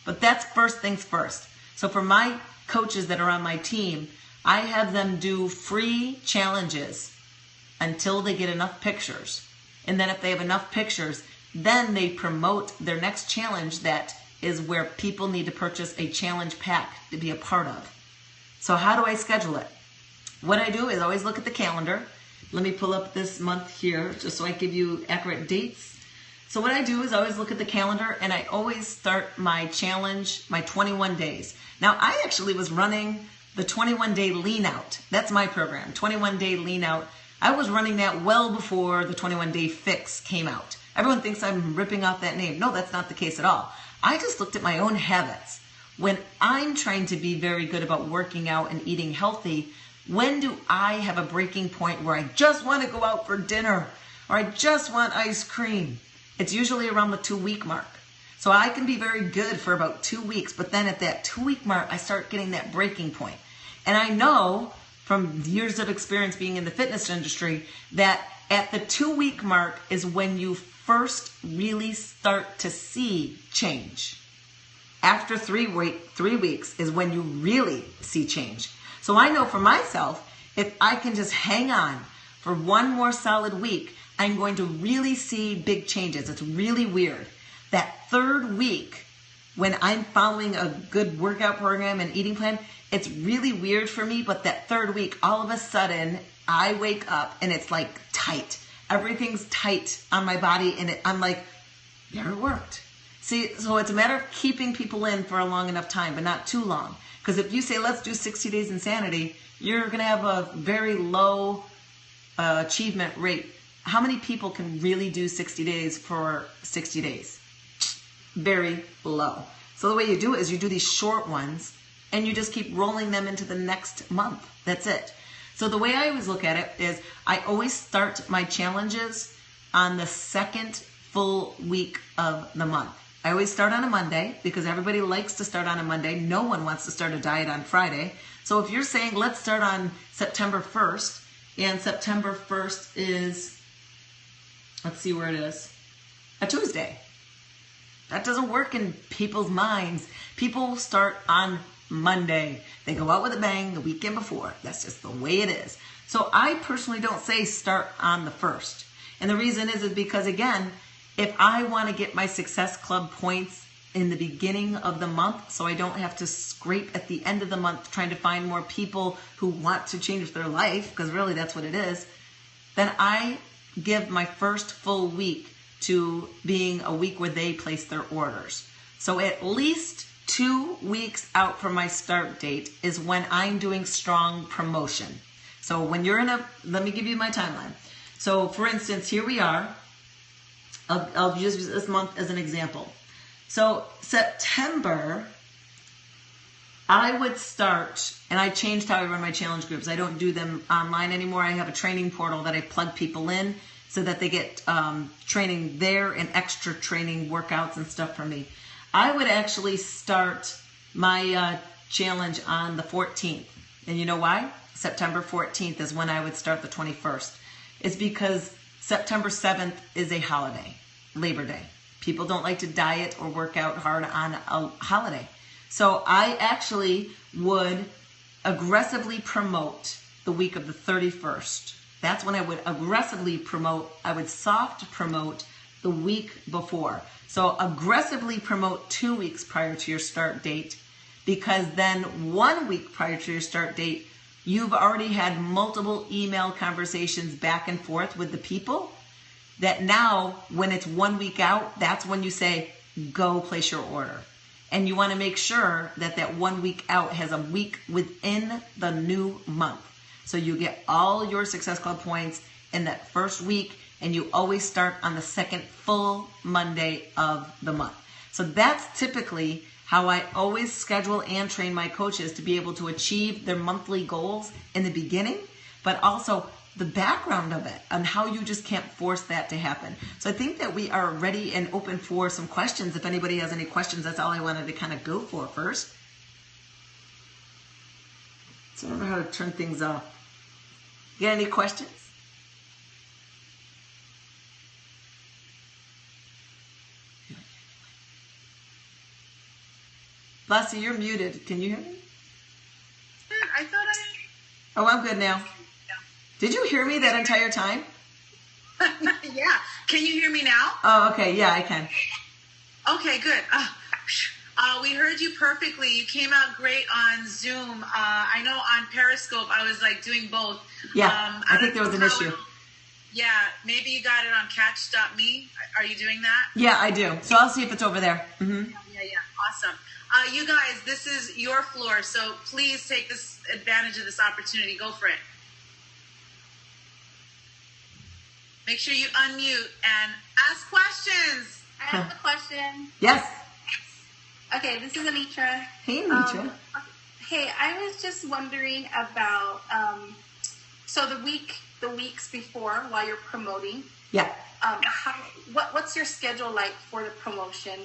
S1: But that's first things first. So for my coaches that are on my team, I have them do free challenges until they get enough pictures. And then if they have enough pictures, then they promote their next challenge that is where people need to purchase a challenge pack to be a part of. So how do I schedule it? What I do is always look at the calendar. Let me pull up this month here just so I give you accurate dates. So what I do is always look at the calendar and I always start my challenge, my 21 days. Now I actually was running the 21-day lean out. That's my program, 21-day lean out. I was running that well before the 21-day fix came out. Everyone thinks I'm ripping off that name. No, that's not the case at all. I just looked at my own habits. When I'm trying to be very good about working out and eating healthy, when do I have a breaking point where I just want to go out for dinner or I just want ice cream? It's usually around the 2-week mark. So I can be very good for about 2 weeks, but then at that 2-week mark, I start getting that breaking point. And I know from years of experience being in the fitness industry that at the 2-week mark is when you first really start to see change. After 3 weeks is when you really see change. So I know for myself, if I can just hang on for one more solid week, I'm going to really see big changes. It's really weird. That 3rd week, when I'm following a good workout program and eating plan, it's really weird for me, but that 3rd week, all of a sudden, I wake up and it's like tight. Everything's tight on my body and I'm like, there it worked. See, so it's a matter of keeping people in for a long enough time, but not too long. Because if you say, let's do 60 days insanity, you're going to have a very low achievement rate. How many people can really do 60 days for 60 days? Very low. So the way you do it is you do these short ones and you just keep rolling them into the next month. That's it. So the way I always look at it is I always start my challenges on the 2nd full week of the month. I always start on a Monday because everybody likes to start on a Monday. No one wants to start a diet on Friday. So if you're saying let's start on September 1st, and September 1st is, let's see where it is, a Tuesday. That doesn't work in people's minds. People start on Monday. They go out with a bang the weekend before. That's just the way it is. So I personally don't say start on the 1st. And the reason is because, again, if I want to get my Success Club points in the beginning of the month so I don't have to scrape at the end of the month trying to find more people who want to change their life, because really that's what it is, then I give my first full week to being a week where they place their orders. So at least 2 weeks out from my start date is when I'm doing strong promotion. So when you're let me give you my timeline. So for instance, here we are. I'll use this month as an example. So September, I would start, and I changed how I run my challenge groups. I don't do them online anymore. I have a training portal that I plug people in so that they get training there and extra training workouts and stuff from me. I would actually start my challenge on the 14th. And you know why? September 14th is when I would start the 21st. It's because September 7th is a holiday, Labor Day. People don't like to diet or work out hard on a holiday. So I actually would aggressively promote the week of the 31st. That's when I would aggressively promote. I would soft promote the week before. So aggressively promote 2 weeks prior to your start date, because then 1 week prior to your start date, you've already had multiple email conversations back and forth with the people that now when it's 1 week out, that's when you say, go place your order. And you want to make sure that that 1 week out has a week within the new month. So you get all your Success Club points in that first week, and you always start on the 2nd full Monday of the month. So that's typically how I always schedule and train my coaches to be able to achieve their monthly goals in the beginning, but also the background of it and how you just can't force that to happen. So I think that we are ready and open for some questions. If anybody has any questions, that's all I wanted to kind of go for first. So I don't know how to turn things off. You got any questions? Lassie, you're muted. Can you hear me?
S2: I thought
S1: Oh, I'm good now. Did you hear me that entire time?
S2: Yeah. Can you hear me now?
S1: Oh, okay. Yeah, I can.
S2: Okay, good. We heard you perfectly. You came out great on Zoom. I know on Periscope I was like doing both.
S1: Yeah, I think there was an issue.
S2: Yeah, maybe you got it on catch.me. Are you doing that?
S1: Yeah, I do. So I'll see if it's over there. Mm-hmm.
S2: Yeah. Awesome. You guys, this is your floor, so please take this advantage of this opportunity. Go for it. Make sure you unmute and ask questions.
S3: I have a question.
S1: Yes.
S3: Okay, this is Anitra.
S1: Hey, Anitra.
S3: Hey, I was just wondering about so the weeks before while you're promoting.
S1: Yeah.
S3: What's your schedule like for the promotion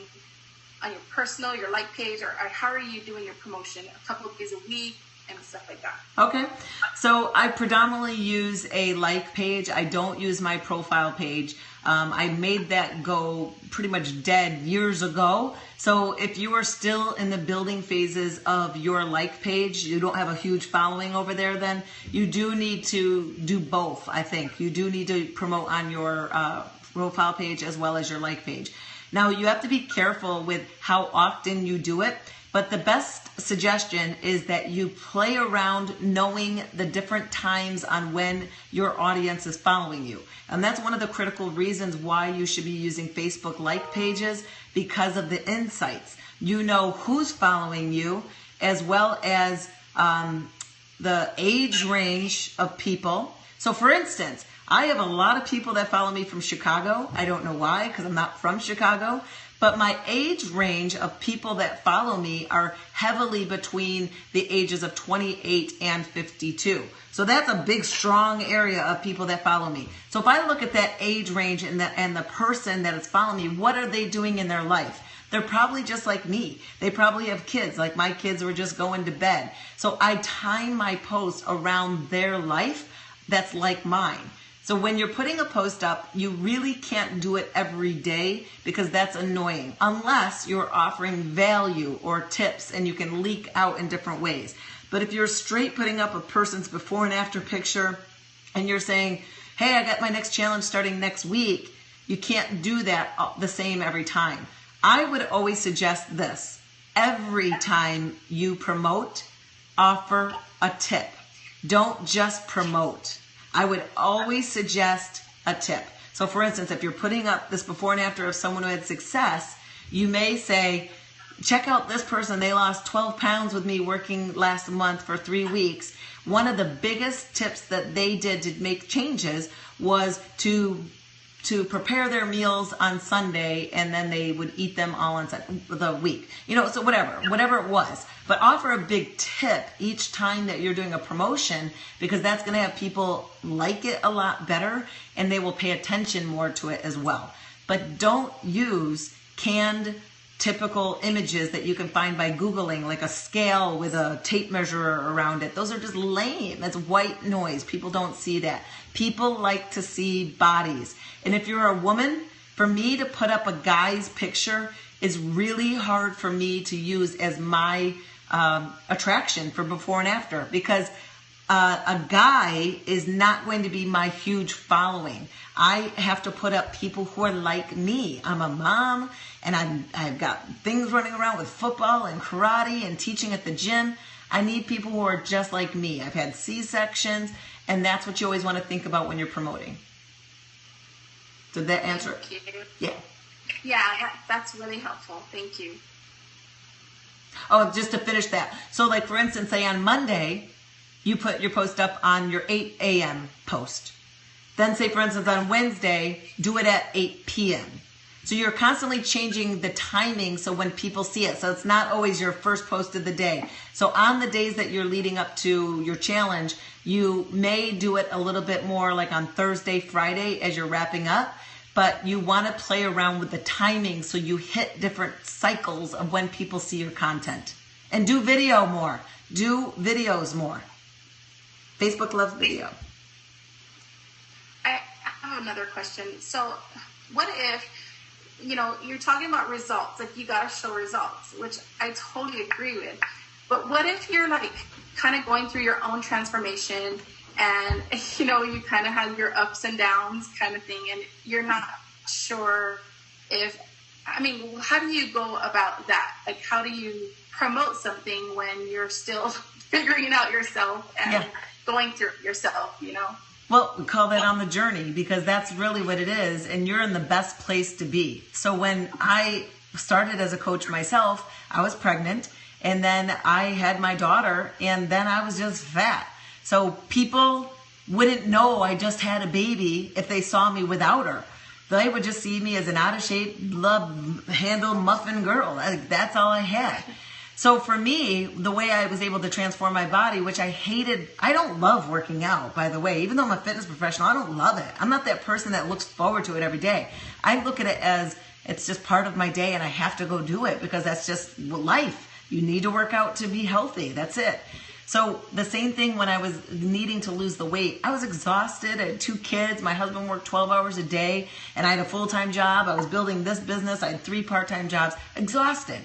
S3: on your personal, your like page, or how are you doing your promotion? A couple of days a week and stuff like that.
S1: Okay. So I predominantly use a like page. I don't use my profile page. I made that go pretty much dead years ago. So if you are still in the building phases of your like page, you don't have a huge following over there, then you do need to do both, I think. You do need to promote on your profile page as well as your like page. Now, you have to be careful with how often you do it, but the best suggestion is that you play around knowing the different times on when your audience is following you. And that's one of the critical reasons why you should be using Facebook like pages, because of the insights. You know who's following you, as well as the age range of people. So for instance, I have a lot of people that follow me from Chicago. I don't know why, because I'm not from Chicago. But my age range of people that follow me are heavily between the ages of 28 and 52. So that's a big, strong area of people that follow me. So if I look at that age range and the person that is following me, what are they doing in their life? They're probably just like me. They probably have kids, like my kids were just going to bed. So I time my posts around their life that's like mine. So when you're putting a post up, you really can't do it every day, because that's annoying, unless you're offering value or tips and you can leak out in different ways. But if you're straight putting up a person's before and after picture and you're saying, hey, I got my next challenge starting next week, you can't do that the same every time. I would always suggest this. Every time you promote, offer a tip. Don't just promote. I would always suggest a tip. So for instance, if you're putting up this before and after of someone who had success, you may say, check out this person. They lost 12 pounds with me working last month for 3 weeks. One of the biggest tips that they did to make changes was to prepare their meals on Sunday, and then they would eat them all on the week. So whatever it was. But offer a big tip each time that you're doing a promotion, because that's going to have people like it a lot better, and they will pay attention more to it as well. But don't use canned typical images that you can find by Googling, like a scale with a tape measure around it. Those are just lame. That's white noise. People don't see that. People like to see bodies. And if you're a woman, for me to put up a guy's picture is really hard for me to use as my attraction for before and after, because a guy is not going to be my huge following. I have to put up people who are like me. I'm a mom, and I've got things running around with football and karate and teaching at the gym. I need people who are just like me. I've had C-sections, and that's what you always want to think about when you're promoting. Did that answer it?
S3: Thank you.
S1: Yeah.
S3: Yeah, that's really helpful. Thank you.
S1: Oh, just to finish that. So like, for instance, say on Monday, you put your post up on your 8 a.m. post. Then say, for instance, on Wednesday, do it at 8 p.m. So you're constantly changing the timing so when people see it. So it's not always your first post of the day. So on the days that you're leading up to your challenge, you may do it a little bit more like on Thursday, Friday as you're wrapping up. But you want to play around with the timing so you hit different cycles of when people see your content. And do video more. Do videos more. Facebook loves video.
S3: I have another question. So what if, you're talking about results, like you got to show results, which I totally agree with. But what if you're like kind of going through your own transformation, and you kind of have your ups and downs kind of thing, and you're not sure how do you go about that? Like, how do you promote something when you're still figuring it out yourself and going through it yourself,
S1: Well, we call that on the journey, because that's really what it is, and you're in the best place to be. So when I started as a coach myself. I was pregnant, and then I had my daughter, and then I was just fat. So people wouldn't know I just had a baby if they saw me without her. They would just see me as an out-of-shape, love-handled muffin girl. That's all I had. So for me, the way I was able to transform my body, which I hated, I don't love working out, by the way. Even though I'm a fitness professional, I don't love it. I'm not that person that looks forward to it every day. I look at it as it's just part of my day and I have to go do it because that's just life. You need to work out to be healthy. That's it. So the same thing when I was needing to lose the weight. I was exhausted. I had 2 kids. My husband worked 12 hours a day, and I had a full-time job. I was building this business. I had 3 part-time jobs. Exhausted.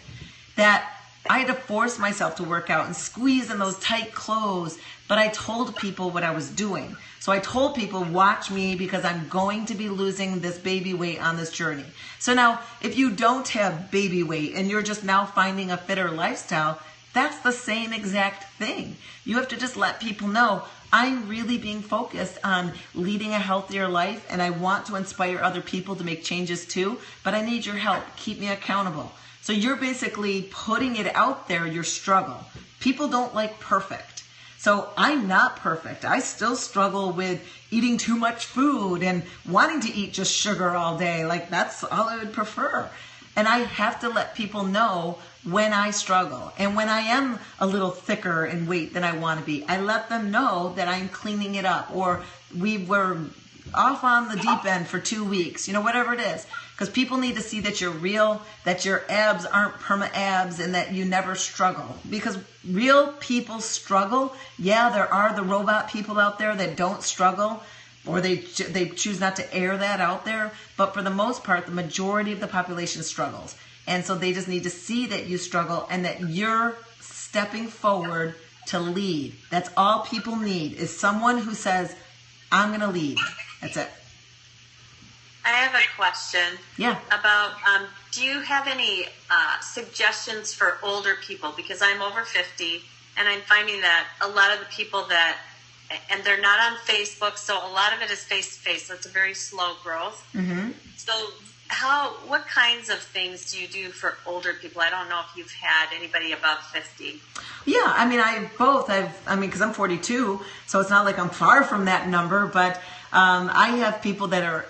S1: That I had to force myself to work out and squeeze in those tight clothes, but I told people what I was doing. So I told people, watch me because I'm going to be losing this baby weight on this journey. So now, if you don't have baby weight and you're just now finding a fitter lifestyle, that's the same exact thing. You have to just let people know, I'm really being focused on leading a healthier life, and I want to inspire other people to make changes too, but I need your help. Keep me accountable. So you're basically putting it out there, your struggle. People don't like perfect. So I'm not perfect. I still struggle with eating too much food and wanting to eat just sugar all day. Like, that's all I would prefer. And I have to let people know when I struggle and when I am a little thicker in weight than I want to be. I let them know that I'm cleaning it up, or we were off on the deep end for 2 weeks, whatever it is. Because people need to see that you're real, that your abs aren't perma-abs, and that you never struggle. Because real people struggle. Yeah, there are the robot people out there that don't struggle, or they choose not to air that out there. But for the most part, the majority of the population struggles. And so they just need to see that you struggle and that you're stepping forward to lead. That's all people need, is someone who says, I'm going to lead. That's it.
S4: I have a question.
S1: Yeah.
S4: About, do you have any suggestions for older people? Because I'm over 50, and I'm finding that a lot of the people that, and they're not on Facebook, so a lot of it is face-to-face, so it's a very slow growth. Mm-hmm. So what kinds of things do you do for older people? I don't know if you've had anybody above 50.
S1: Yeah, because I'm 42, so it's not like I'm far from that number, but I have people that are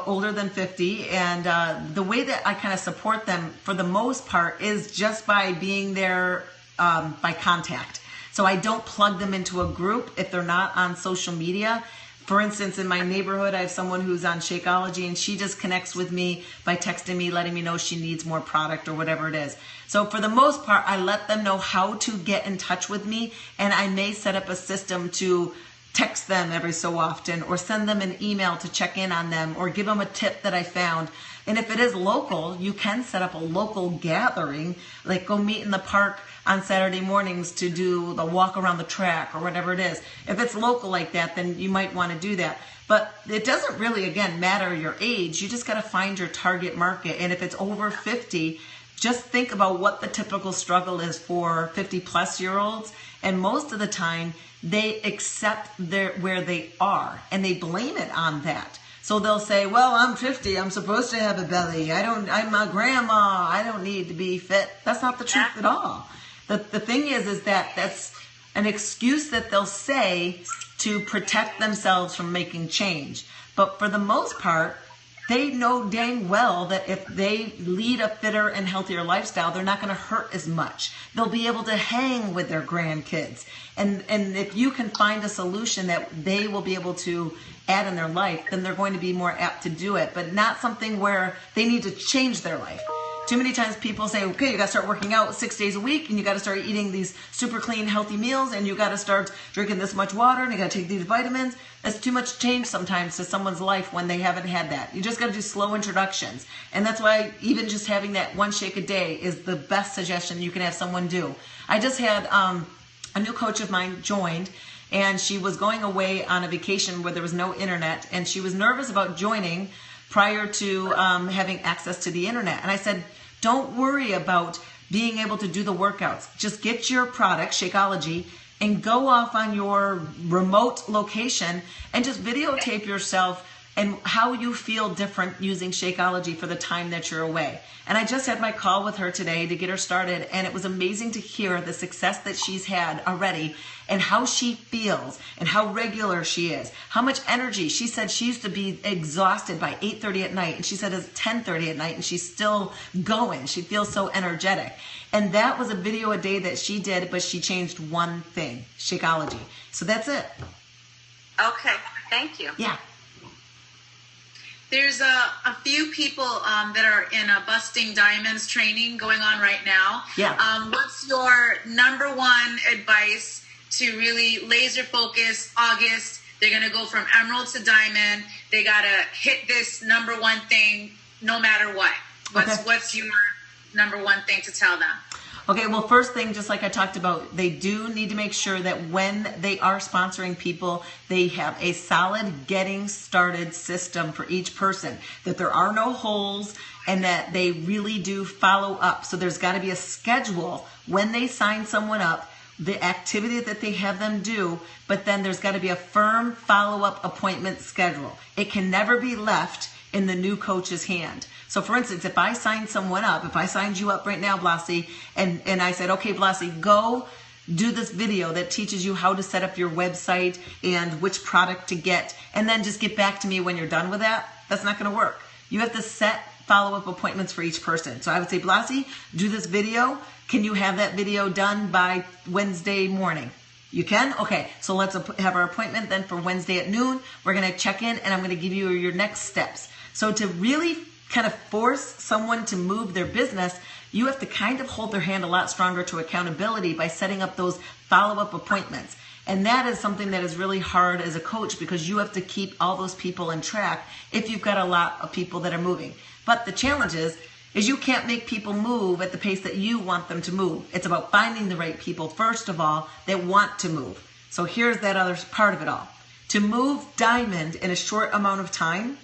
S1: older than 50, and the way that I kind of support them for the most part is just by being there by contact. So I don't plug them into a group if they're not on social media. For instance, in my neighborhood, I have someone who's on Shakeology, and she just connects with me by texting me, letting me know she needs more product or whatever it is. So for the most part, I let them know how to get in touch with me, and I may set up a system to text them every so often, or send them an email to check in on them, or give them a tip that I found. And if it is local, you can set up a local gathering, like go meet in the park on Saturday mornings to do the walk around the track or whatever it is. If it's local like that, then you might want to do that. But it doesn't really, again, matter your age. You just got to find your target market. And if it's over 50, just think about what the typical struggle is for 50-plus-year-olds. And most of the time, they accept where they are, and they blame it on that. So they'll say, well, I'm 50, I'm supposed to have a belly. I'm a grandma, I don't need to be fit. That's not the truth at all. The thing is that that's an excuse that they'll say to protect themselves from making change. But for the most part, they know dang well that if they lead a fitter and healthier lifestyle, they're not going to hurt as much. They'll be able to hang with their grandkids. And if you can find a solution that they will be able to add in their life, then they're going to be more apt to do it, but not something where they need to change their life. Too many times people say, okay, you got to start working out 6 days a week, and you got to start eating these super clean, healthy meals, and you got to start drinking this much water, and you got to take these vitamins. That's too much change sometimes to someone's life when they haven't had that. You just got to do slow introductions. And that's why even just having that 1 shake a day is the best suggestion you can have someone do. I just had a new coach of mine joined, and she was going away on a vacation where there was no internet, and she was nervous about joining prior to having access to the internet. And I said, don't worry about being able to do the workouts. Just get your product, Shakeology, and go off on your remote location and just videotape yourself and how you feel different using Shakeology for the time that you're away. And I just had my call with her today to get her started, and it was amazing to hear the success that she's had already and how she feels and how regular she is, how much energy. She said she used to be exhausted by 8:30 at night, and she said it's 10:30 at night and she's still going. She feels so energetic. And that was a video a day that she did, but she changed one thing, Shakeology. So that's it.
S4: Okay, thank you.
S1: Yeah.
S2: There's a few people that are in a Busting Diamonds training going on right now.
S1: Yeah.
S2: What's your number one advice to really laser focus August? They're going to go from emerald to diamond. They got to hit this number one thing no matter what. What's your number one thing to tell them?
S1: Okay, well, first thing, just like I talked about, they do need to make sure that when they are sponsoring people, they have a solid getting started system for each person, that there are no holes, and that they really do follow up. So there's got to be a schedule when they sign someone up, the activity that they have them do, but then there's got to be a firm follow-up appointment schedule. It can never be left in the new coach's hand. So for instance, if I signed someone up, if I signed you up right now, Blasi, and I said, okay, Blasi, go do this video that teaches you how to set up your website and which product to get, and then just get back to me when you're done with that, that's not going to work. You have to set follow-up appointments for each person. So I would say, Blasi, do this video. Can you have that video done by Wednesday morning? You can? Okay, so let's have our appointment then for Wednesday at noon. We're going to check in, and I'm going to give you your next steps. So to really kind of force someone to move their business, you have to kind of hold their hand a lot stronger to accountability by setting up those follow-up appointments. And that is something that is really hard as a coach, because you have to keep all those people in track if you've got a lot of people that are moving. But the challenge is you can't make people move at the pace that you want them to move. It's about finding the right people, first of all, that want to move. So here's that other part of it all. To move diamond in a short amount of time,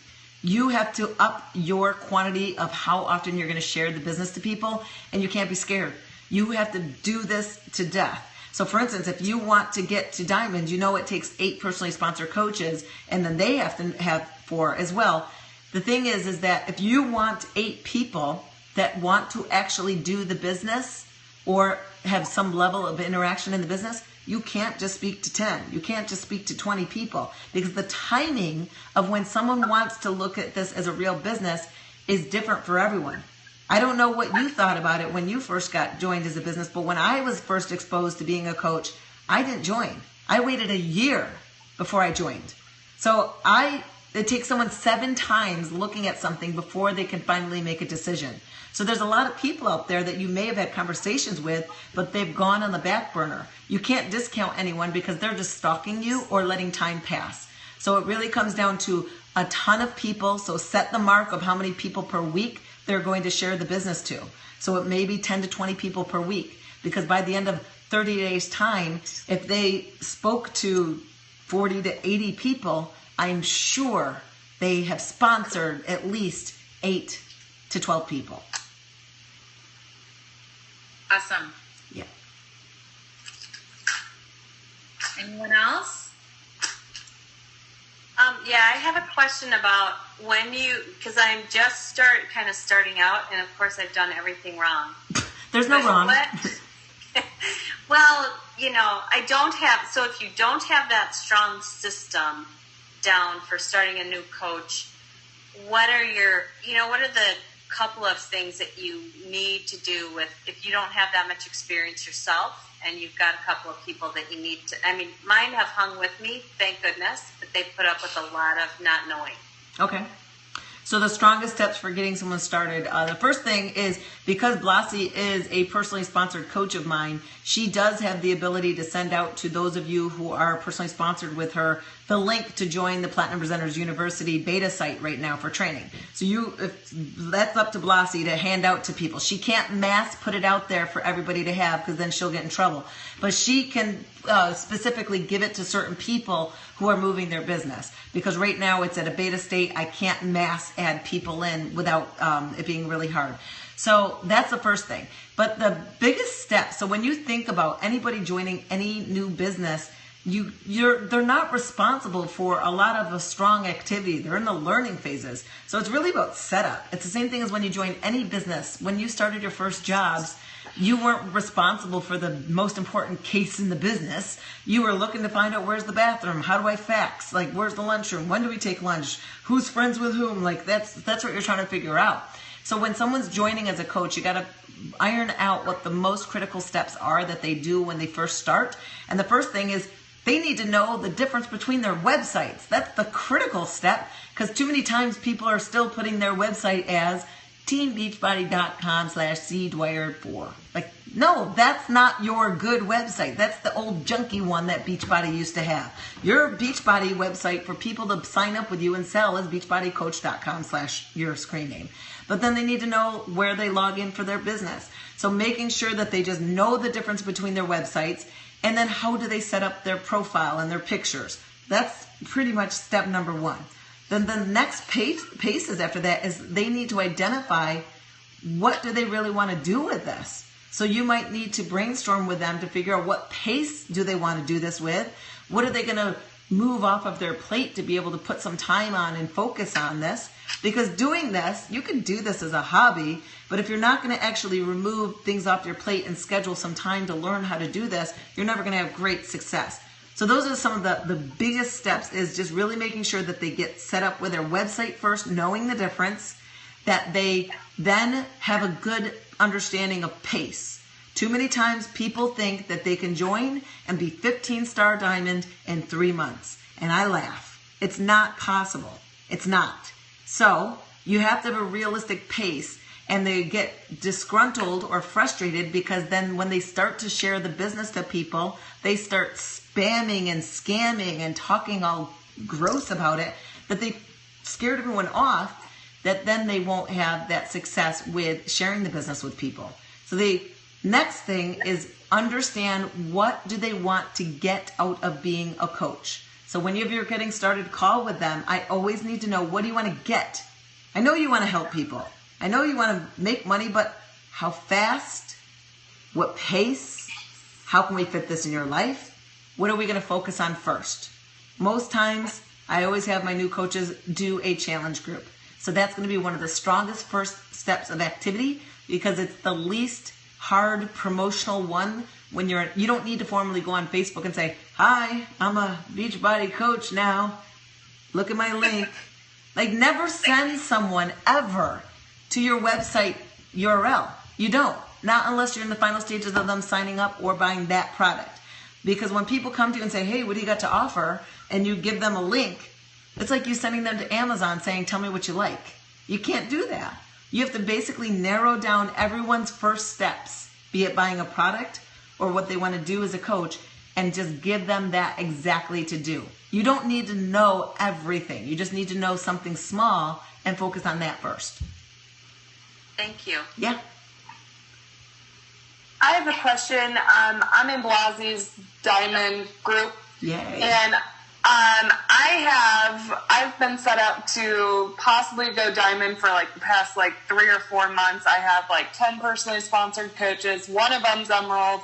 S1: you have to up your quantity of how often you're going to share the business to people, and you can't be scared. You have to do this to death. So for instance, if you want to get to diamond, you know it takes 8 personally sponsored coaches, and then they have to have 4 as well. The thing is that if you want 8 people that want to actually do the business or have some level of interaction in the business, you can't just speak to 10. You can't just speak to 20 people, because the timing of when someone wants to look at this as a real business is different for everyone. I don't know what you thought about it when you first got joined as a business, but when I was first exposed to being a coach, I didn't join. I waited a year before I joined. So it takes someone 7 times looking at something before they can finally make a decision. So there's a lot of people out there that you may have had conversations with, but they've gone on the back burner. You can't discount anyone because they're just stalking you or letting time pass. So it really comes down to a ton of people. So set the mark of how many people per week they're going to share the business to. So it may be 10 to 20 people per week, because by the end of 30 days time, if they spoke to 40 to 80 people, I'm sure they have sponsored at least 8 to 12 people.
S2: Awesome.
S1: Yeah.
S2: Anyone else?
S4: Yeah, I have a question about when because I'm just starting out, and of course I've done everything wrong.
S1: There's no wrong.
S4: Well, I don't have, so if you don't have that strong system down for starting a new coach, what are the couple of things that you need to do if you don't have that much experience yourself and you've got a couple of people that you need to, mine have hung with me, thank goodness, but they put up with a lot of not knowing.
S1: Okay. So the strongest steps for getting someone started, the first thing is, because Blasi is a personally sponsored coach of mine, she does have the ability to send out to those of you who are personally sponsored with her the link to join the Platinum Presenters University beta site right now for training. So that's up to Blasi to hand out to people. She can't mass put it out there for everybody to have, because then she'll get in trouble. But she can specifically give it to certain people who are moving their business, because right now it's at a beta state. I can't mass add people in without it being really hard. So that's the first thing. But the biggest step, so when you think about anybody joining any new business, they're not responsible for a lot of a strong activity. They're in the learning phases. So it's really about setup. It's the same thing as when you join any business. When you started your first jobs, you weren't responsible for the most important case in the business. You were looking to find out, where's the bathroom? How do I fax? Like, where's the lunchroom? When do we take lunch? Who's friends with whom? Like, that's what you're trying to figure out. So when someone's joining as a coach, you got to iron out what the most critical steps are that they do when they first start. And the first thing is they need to know the difference between their websites. That's the critical step, because too many times people are still putting their website as teambeachbody.com/cdwyer4. Like, no, that's not your good website. That's the old junky one that Beachbody used to have. Your Beachbody website for people to sign up with you and sell is beachbodycoach.com/your screen name. But then they need to know where they log in for their business. So making sure that they just know the difference between their websites, and then how do they set up their profile and their pictures. That's pretty much step number one. Then the next paces after that is they need to identify what do they really want to do with this. So you might need to brainstorm with them to figure out what pace do they want to do this with. What are they going to move off of their plate to be able to put some time on and focus on this? Because doing this, you can do this as a hobby, but if you're not going to actually remove things off your plate and schedule some time to learn how to do this, you're never going to have great success. So those are some of the biggest steps, is just really making sure that they get set up with their website first, knowing the difference, that they then have a good understanding of pace. Too many times people think that they can join and be 15-star diamond in 3 months. And I laugh. It's not possible. It's not. So you have to have a realistic pace, and they get disgruntled or frustrated because then when they start to share the business to people, they start spamming and scamming and talking all gross about it, that they scared everyone off, that then they won't have that success with sharing the business with people. So the next thing is understand, what do they want to get out of being a coach. So when you're getting started call with them, I always need to know, what do you want to get? I know you want to help people. I know you want to make money, but how fast? What pace? How can we fit this in your life? What are we going to focus on first? Most times, I always have my new coaches do a challenge group. So that's going to be one of the strongest first steps of activity, because it's the least hard promotional one. When you don't need to formally go on Facebook and say, hi, I'm a Beachbody coach now. Look at my link. Like, never send someone ever to your website URL. You don't. Not unless you're in the final stages of them signing up or buying that product. Because when people come to you and say, hey, what do you got to offer? And you give them a link, it's like you sending them to Amazon saying, tell me what you like. You can't do that. You have to basically narrow down everyone's first steps, be it buying a product or what they want to do as a coach, and just give them that exactly to do. You don't need to know everything. You just need to know something small and focus on that first.
S4: Thank you.
S1: Yeah.
S5: I have a question. I'm in Blasi's Diamond group.
S1: Yay.
S5: And I've been set up to possibly go Diamond for like the past 3 or 4 months. I have 10 personally sponsored coaches. One of them's Emerald,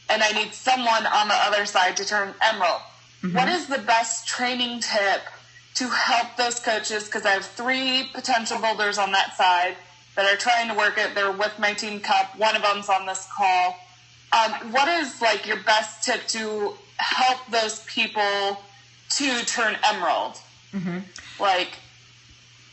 S5: and I need someone on the other side to turn Emerald. Mm-hmm. What is the best training tip to help those coaches? Because I have 3 potential builders on that side that are trying to work it. They're with my Team Cup. One of them's on this call. What is your best tip to help those people to turn Emerald?
S1: Mm-hmm.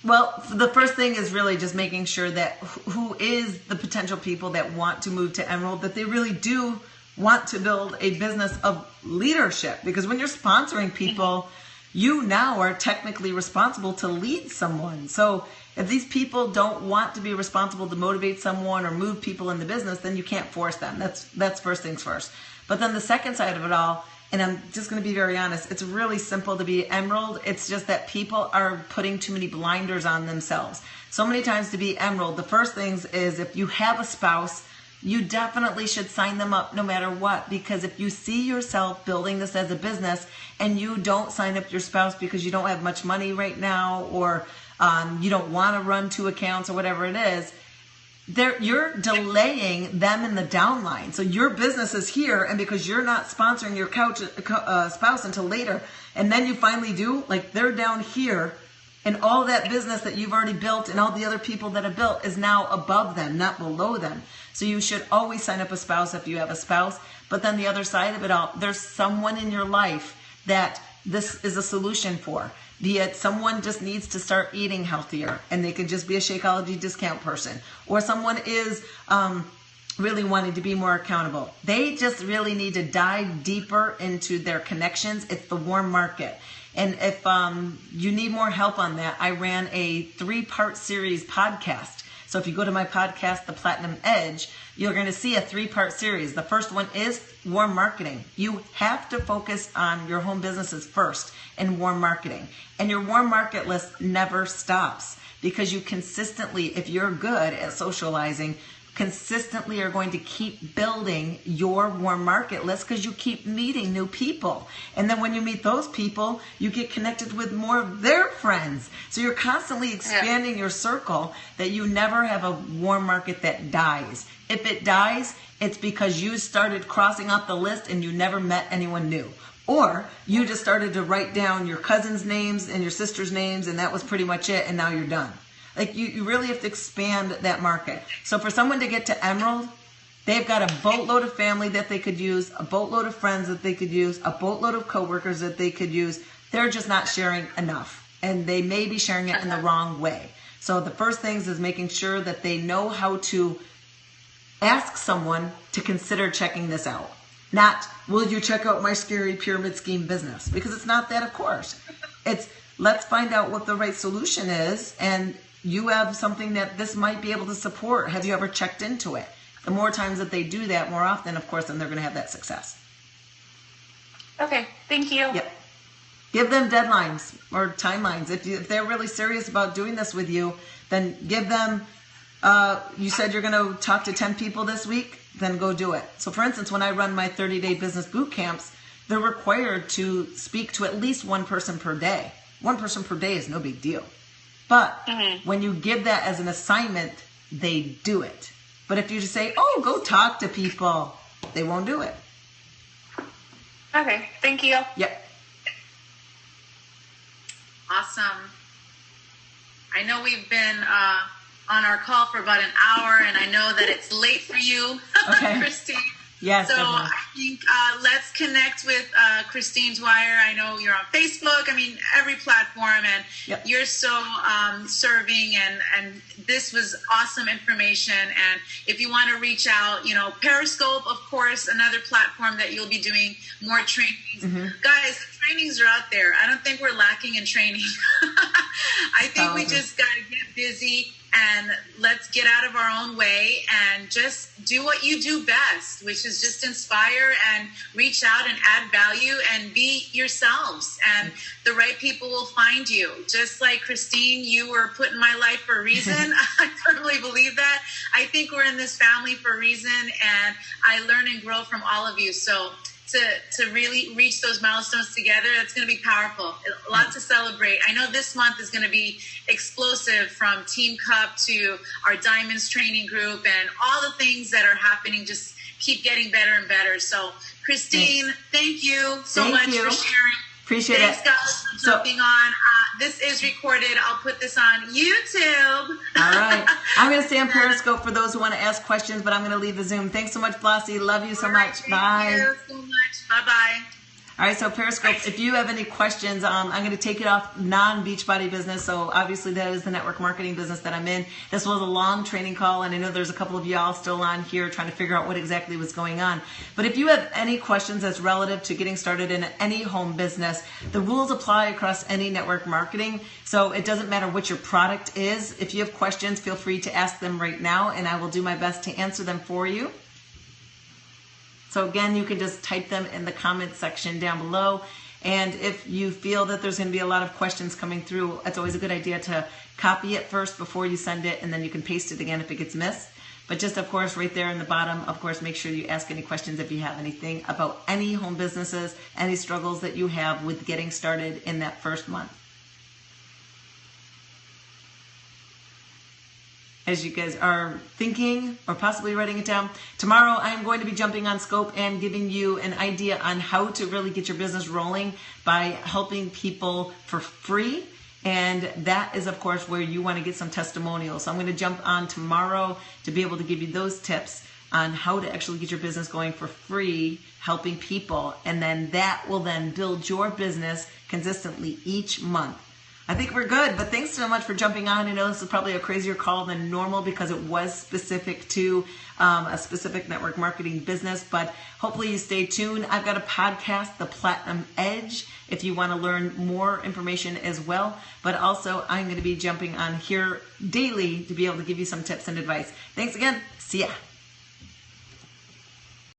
S5: Well,
S1: the first thing is really just making sure that who is the potential people that want to move to Emerald, that they really do want to build a business of leadership. Because when you're sponsoring people, you now are technically responsible to lead someone. So if these people don't want to be responsible to motivate someone or move people in the business, then you can't force them. That's first things first. But then the second side of it all, and I'm just going to be very honest, it's really simple to be Emerald. It's just that people are putting too many blinders on themselves. So many times to be Emerald, the first things is, if you have a spouse, you definitely should sign them up no matter what. Because if you see yourself building this as a business and you don't sign up your spouse because you don't have much money right now, or you don't want to run 2 accounts or whatever it is, you're delaying them in the downline. So your business is here, and because you're not sponsoring your spouse until later, and then you finally do, like they're down here, and all that business that you've already built and all the other people that have built is now above them, not below them. So you should always sign up a spouse if you have a spouse. But then the other side of it all, there's someone in your life that this is a solution for. Be it someone just needs to start eating healthier and they could just be a Shakeology discount person, or someone is really wanting to be more accountable. They just really need to dive deeper into their connections. It's the warm market. And if you need more help on that, I ran a 3-part series podcast. So if you go to my podcast, The Platinum Edge, you're going to see a 3-part series. The first one is warm marketing. You have to focus on your home businesses first and warm marketing. And your warm market list never stops, because you consistently, if you're good at socializing, consistently are going to keep building your warm market list, because you keep meeting new people. And then when you meet those people, you get connected with more of their friends. So you're constantly expanding your circle, that you never have a warm market that dies. If it dies, it's because you started crossing off the list and you never met anyone new. Or you just started to write down your cousins' names and your sister's names, and that was pretty much it, and now you're done. Like you really have to expand that market. So for someone to get to Emerald, they've got a boatload of family that they could use, a boatload of friends that they could use, a boatload of coworkers that they could use. They're just not sharing enough, and they may be sharing it in the wrong way. So the first things is making sure that they know how to ask someone to consider checking this out. Not, will you check out my scary pyramid scheme business? Because it's not that, of course. It's, let's find out what the right solution is, and you have something that this might be able to support. Have you ever checked into it? The more times that they do that more often, of course, then they're going to have that success.
S3: Okay, thank you.
S1: Yep. Give them deadlines or timelines. If they're really serious about doing this with you, then give them, you said you're going to talk to 10 people this week, then go do it. So for instance, when I run my 30-day business boot camps, they're required to speak to at least one person per day. One person per day is no big deal. But when you give that as an assignment, they do it. But if you just say, oh, go talk to people, they won't do it.
S3: Okay, thank you.
S1: Yep.
S2: Awesome. I know we've been on our call for about an hour, and I know that it's late for you,
S1: Okay.
S2: Christine.
S1: Yes,
S2: So
S1: definitely.
S2: I think let's connect with Christine Dwyer. I know you're on Facebook. I mean, every platform, and
S1: Yep.
S2: you're so serving, and this was awesome information. And if you want to reach out, Periscope, of course, another platform that you'll be doing more trainings. Guys, the trainings are out there. I don't think we're lacking in training. I think we just got to get busy. And let's get out of our own way and just do what you do best, which is just inspire and reach out and add value and be yourselves. And the right people will find you. Just like Christine, you were put in my life for a reason. I totally believe that. I think we're in this family for a reason, and I learn and grow from all of you. So to really reach those milestones together, that's going to be powerful. A lot to celebrate. I know this month is going to be explosive, from Team Cup to our Diamonds training group, and all the things that are happening just keep getting better and better. So Christine, thank you so much for sharing.
S1: Appreciate
S2: Thanks,
S1: it.
S2: guys, for jumping on. This is recorded. I'll put this on YouTube.
S1: All right. I'm going to stay on Periscope for those who want to ask questions, but I'm going to leave the Zoom. Thanks so much, Flossie. Love you so much. Bye.
S2: Thank you so much. Bye-bye.
S1: All right, so Periscope, if you have any questions, I'm going to take it off non-Beachbody business. So obviously that is the network marketing business that I'm in. This was a long training call, and I know there's a couple of y'all still on here trying to figure out what exactly was going on. But if you have any questions that's relative to getting started in any home business, the rules apply across any network marketing. So it doesn't matter what your product is. If you have questions, feel free to ask them right now, and I will do my best to answer them for you. So again, you can just type them in the comment section down below. And if you feel that there's going to be a lot of questions coming through, it's always a good idea to copy it first before you send it, and then you can paste it again if it gets missed. But just, of course, right there in the bottom, of course, make sure you ask any questions if you have anything about any home businesses, any struggles that you have with getting started in that first month. as you guys are thinking or possibly writing it down. Tomorrow, I am going to be jumping on Scope and giving you an idea on how to really get your business rolling by helping people for free. And that is, of course, where you want to get some testimonials. So I'm going to jump on tomorrow to be able to give you those tips on how to actually get your business going for free, helping people. And then that will then build your business consistently each month. I think we're good, but thanks so much for jumping on. I know this is probably a crazier call than normal because it was specific to a specific network marketing business, but hopefully you stay tuned. I've got a podcast, The Platinum Edge, if you want to learn more information as well, but also I'm going to be jumping on here daily to be able to give you some tips and advice. Thanks again. See ya.